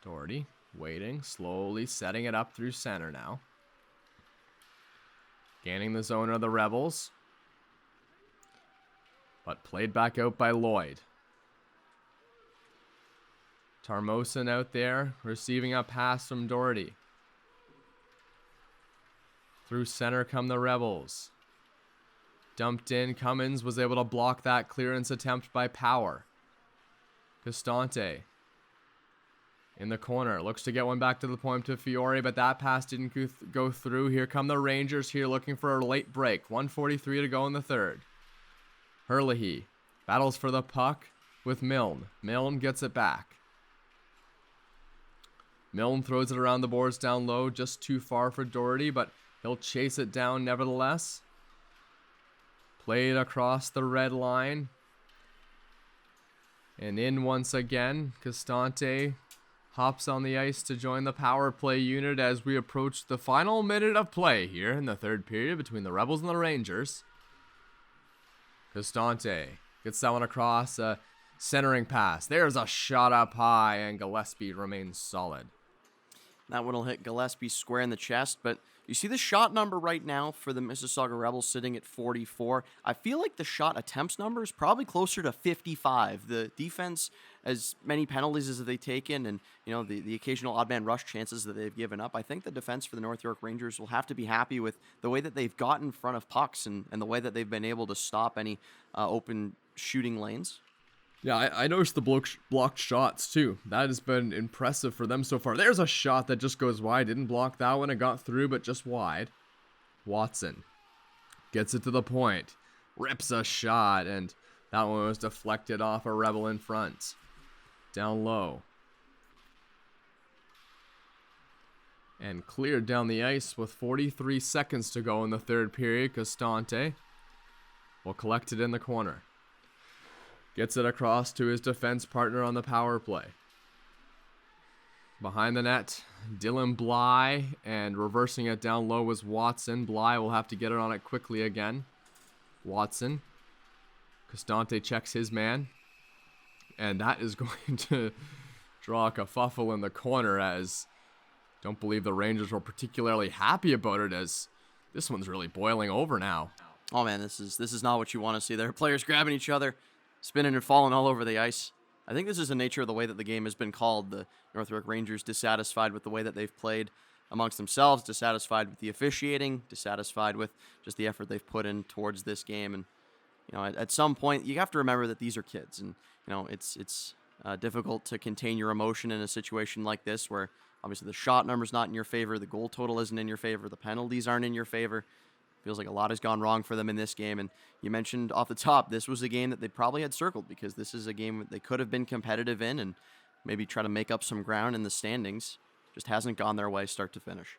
Doherty waiting, slowly setting it up through center now. Gaining the zone of the Rebels. But played back out by Lloyd. Tarmosin out there, receiving a pass from Doherty. Through center come the Rebels. Dumped in, Cummins was able to block that clearance attempt by Power. Costante in the corner, looks to get one back to the point to Fiore, but that pass didn't go through. Here come the Rangers here looking for a late break. 1:43 to go in the third. Herlihy battles for the puck with Milne. Milne gets it back. Milne throws it around the boards down low, just too far for Doherty, but he'll chase it down nevertheless. Played across the red line. And in once again, Costante hops on the ice to join the power play unit as we approach the final minute of play here in the third period between the Rebels and the Rangers. Costante gets that one across, a centering pass. There's a shot up high, and Gillespie remains solid. That one will hit Gillespie square in the chest, but you see the shot number right now for the Mississauga Rebels sitting at 44. I feel like the shot attempts number is probably closer to 55. The defense, as many penalties as they've taken, and the occasional odd man rush chances that they've given up, I think the defense for the North York Rangers will have to be happy with the way that they've gotten in front of pucks and the way that they've been able to stop any open shooting lanes. Yeah, I noticed the blocked shots too. That has been impressive for them so far. There's a shot that just goes wide. Didn't block that one. It got through, but just wide. Watson gets it to the point. Rips a shot, and that one was deflected off a Rebel in front. Down low. And cleared down the ice with 43 seconds to go in the third period. Costante will collect it in the corner. Gets it across to his defense partner on the power play. Behind the net, Dylan Bly, and reversing it down low was Watson. Bly will have to get it on it quickly again. Watson. Costante checks his man. And that is going to draw a kerfuffle in the corner, as don't believe the Rangers were particularly happy about it, as this one's really boiling over now. Oh man, this is not what you want to see. There are players grabbing each other, spinning and falling all over the ice. I think this is the nature of the way that the game has been called. The North York Rangers dissatisfied with the way that they've played amongst themselves, dissatisfied with the officiating, dissatisfied with just the effort they've put in towards this game. And at some point, you have to remember that these are kids, and it's difficult to contain your emotion in a situation like this, where obviously the shot number's not in your favor, the goal total isn't in your favor, the penalties aren't in your favor. Feels like a lot has gone wrong for them in this game. And you mentioned off the top, this was a game that they probably had circled, because this is a game that they could have been competitive in and maybe try to make up some ground in the standings. Just hasn't gone their way start to finish.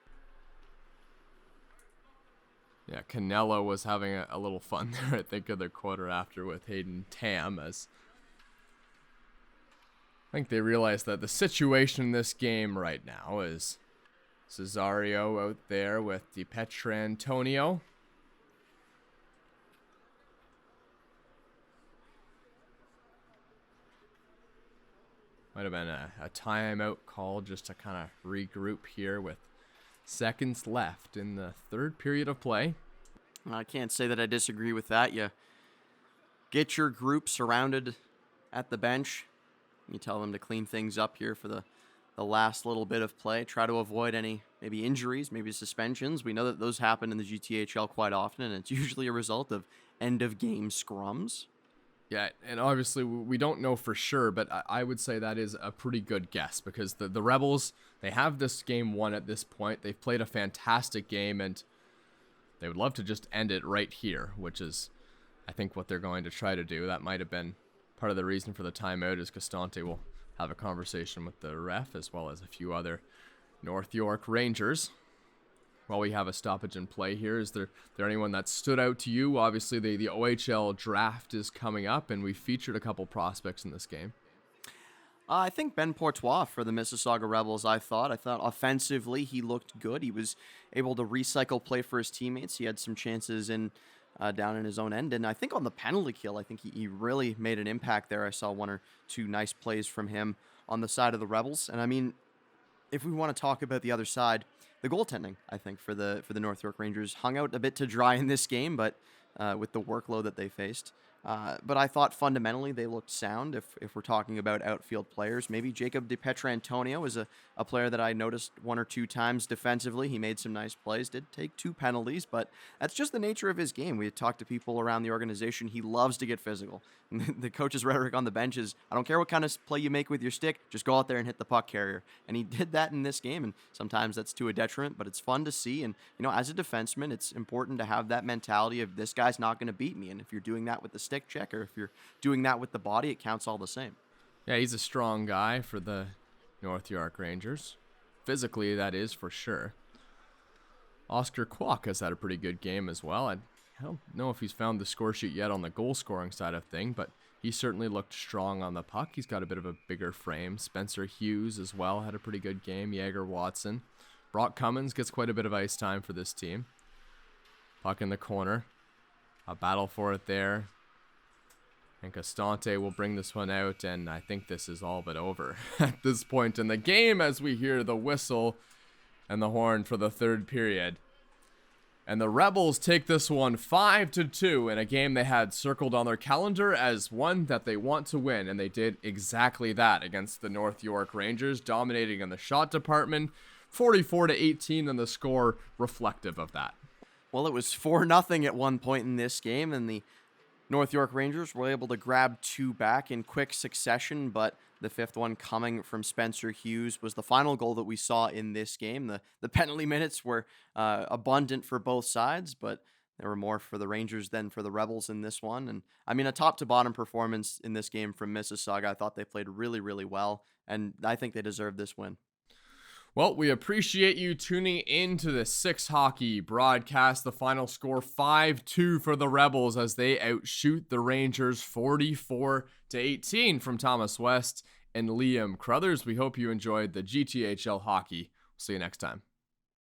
Yeah, Canelo was having a little fun there, I think, of the quarter after with Hayden Tam, as I think they realized that the situation in this game right now is Cesario out there with DiPietrantonio. Might have been a timeout call just to kind of regroup here with seconds left in the third period of play. I can't say that I disagree with that. You get your group surrounded at the bench. You tell them to clean things up here for the last little bit of play. Try to avoid any maybe injuries, maybe suspensions. We know that those happen in the GTHL quite often, and it's usually a result of end-of-game scrums. Yeah, and obviously we don't know for sure, but I would say that is a pretty good guess, because the Rebels, they have this game won at this point. They've played a fantastic game, and they would love to just end it right here, which is, I think, what they're going to try to do. That might have been part of the reason for the timeout, is Costante will have a conversation with the ref, as well as a few other North York Rangers. while we have a stoppage in play here, is there anyone that stood out to you? Obviously, the OHL draft is coming up, and we featured a couple prospects in this game. I think Ben Poitras for the Mississauga Rebels, I thought offensively he looked good. He was able to recycle play for his teammates. He had some chances down in his own end. And I think on the penalty kill, I think he really made an impact there. I saw one or two nice plays from him on the side of the Rebels. And I mean, if we want to talk about the other side, the goaltending, I think, for the North York Rangers hung out a bit to dry in this game, but with the workload that they faced. But I thought fundamentally they looked sound. If we're talking about outfield players, maybe Jacob DiPietrantonio is a player that I noticed one or two times defensively. He made some nice plays, did take 2 penalties, but that's just the nature of his game. We had talked to people around the organization. He loves to get physical. The coach's rhetoric on the bench is, I don't care what kind of play you make with your stick, just go out there and hit the puck carrier. And he did that in this game, and sometimes that's to a detriment, but it's fun to see. And, as a defenseman, it's important to have that mentality of this guy's not going to beat me. And if you're doing that with the stick check, or if you're doing that with the body, it counts all the same. Yeah, he's a strong guy for the North York Rangers. Physically, that is for sure. Oscar Kwok has had a pretty good game as well. I don't know if he's found the score sheet yet on the goal scoring side of thing, but he certainly looked strong on the puck. He's got a bit of a bigger frame. Spencer Hughes as well had a pretty good game. Jaeger Watson. Brock Cummins gets quite a bit of ice time for this team. Puck in the corner. A battle for it there. And Costante will bring this one out, and I think this is all but over at this point in the game as we hear the whistle and the horn for the third period. And the Rebels take this one 5-2 in a game they had circled on their calendar as one that they want to win, and they did exactly that against the North York Rangers, dominating in the shot department, 44-18, and the score reflective of that. Well, it was 4-0 at one point in this game, and the North York Rangers were able to grab 2 back in quick succession, but the 5th one coming from Spencer Hughes was the final goal that we saw in this game. The penalty minutes were abundant for both sides, but there were more for the Rangers than for the Rebels in this one. And I mean, a top-to-bottom performance in this game from Mississauga. I thought they played really, really well, and I think they deserved this win. Well, we appreciate you tuning in to the 6 Hockey broadcast. The final score 5-2 for the Rebels as they outshoot the Rangers 44-18 from Thomas West and Liam Crothers. We hope you enjoyed the GTHL hockey. See you next time.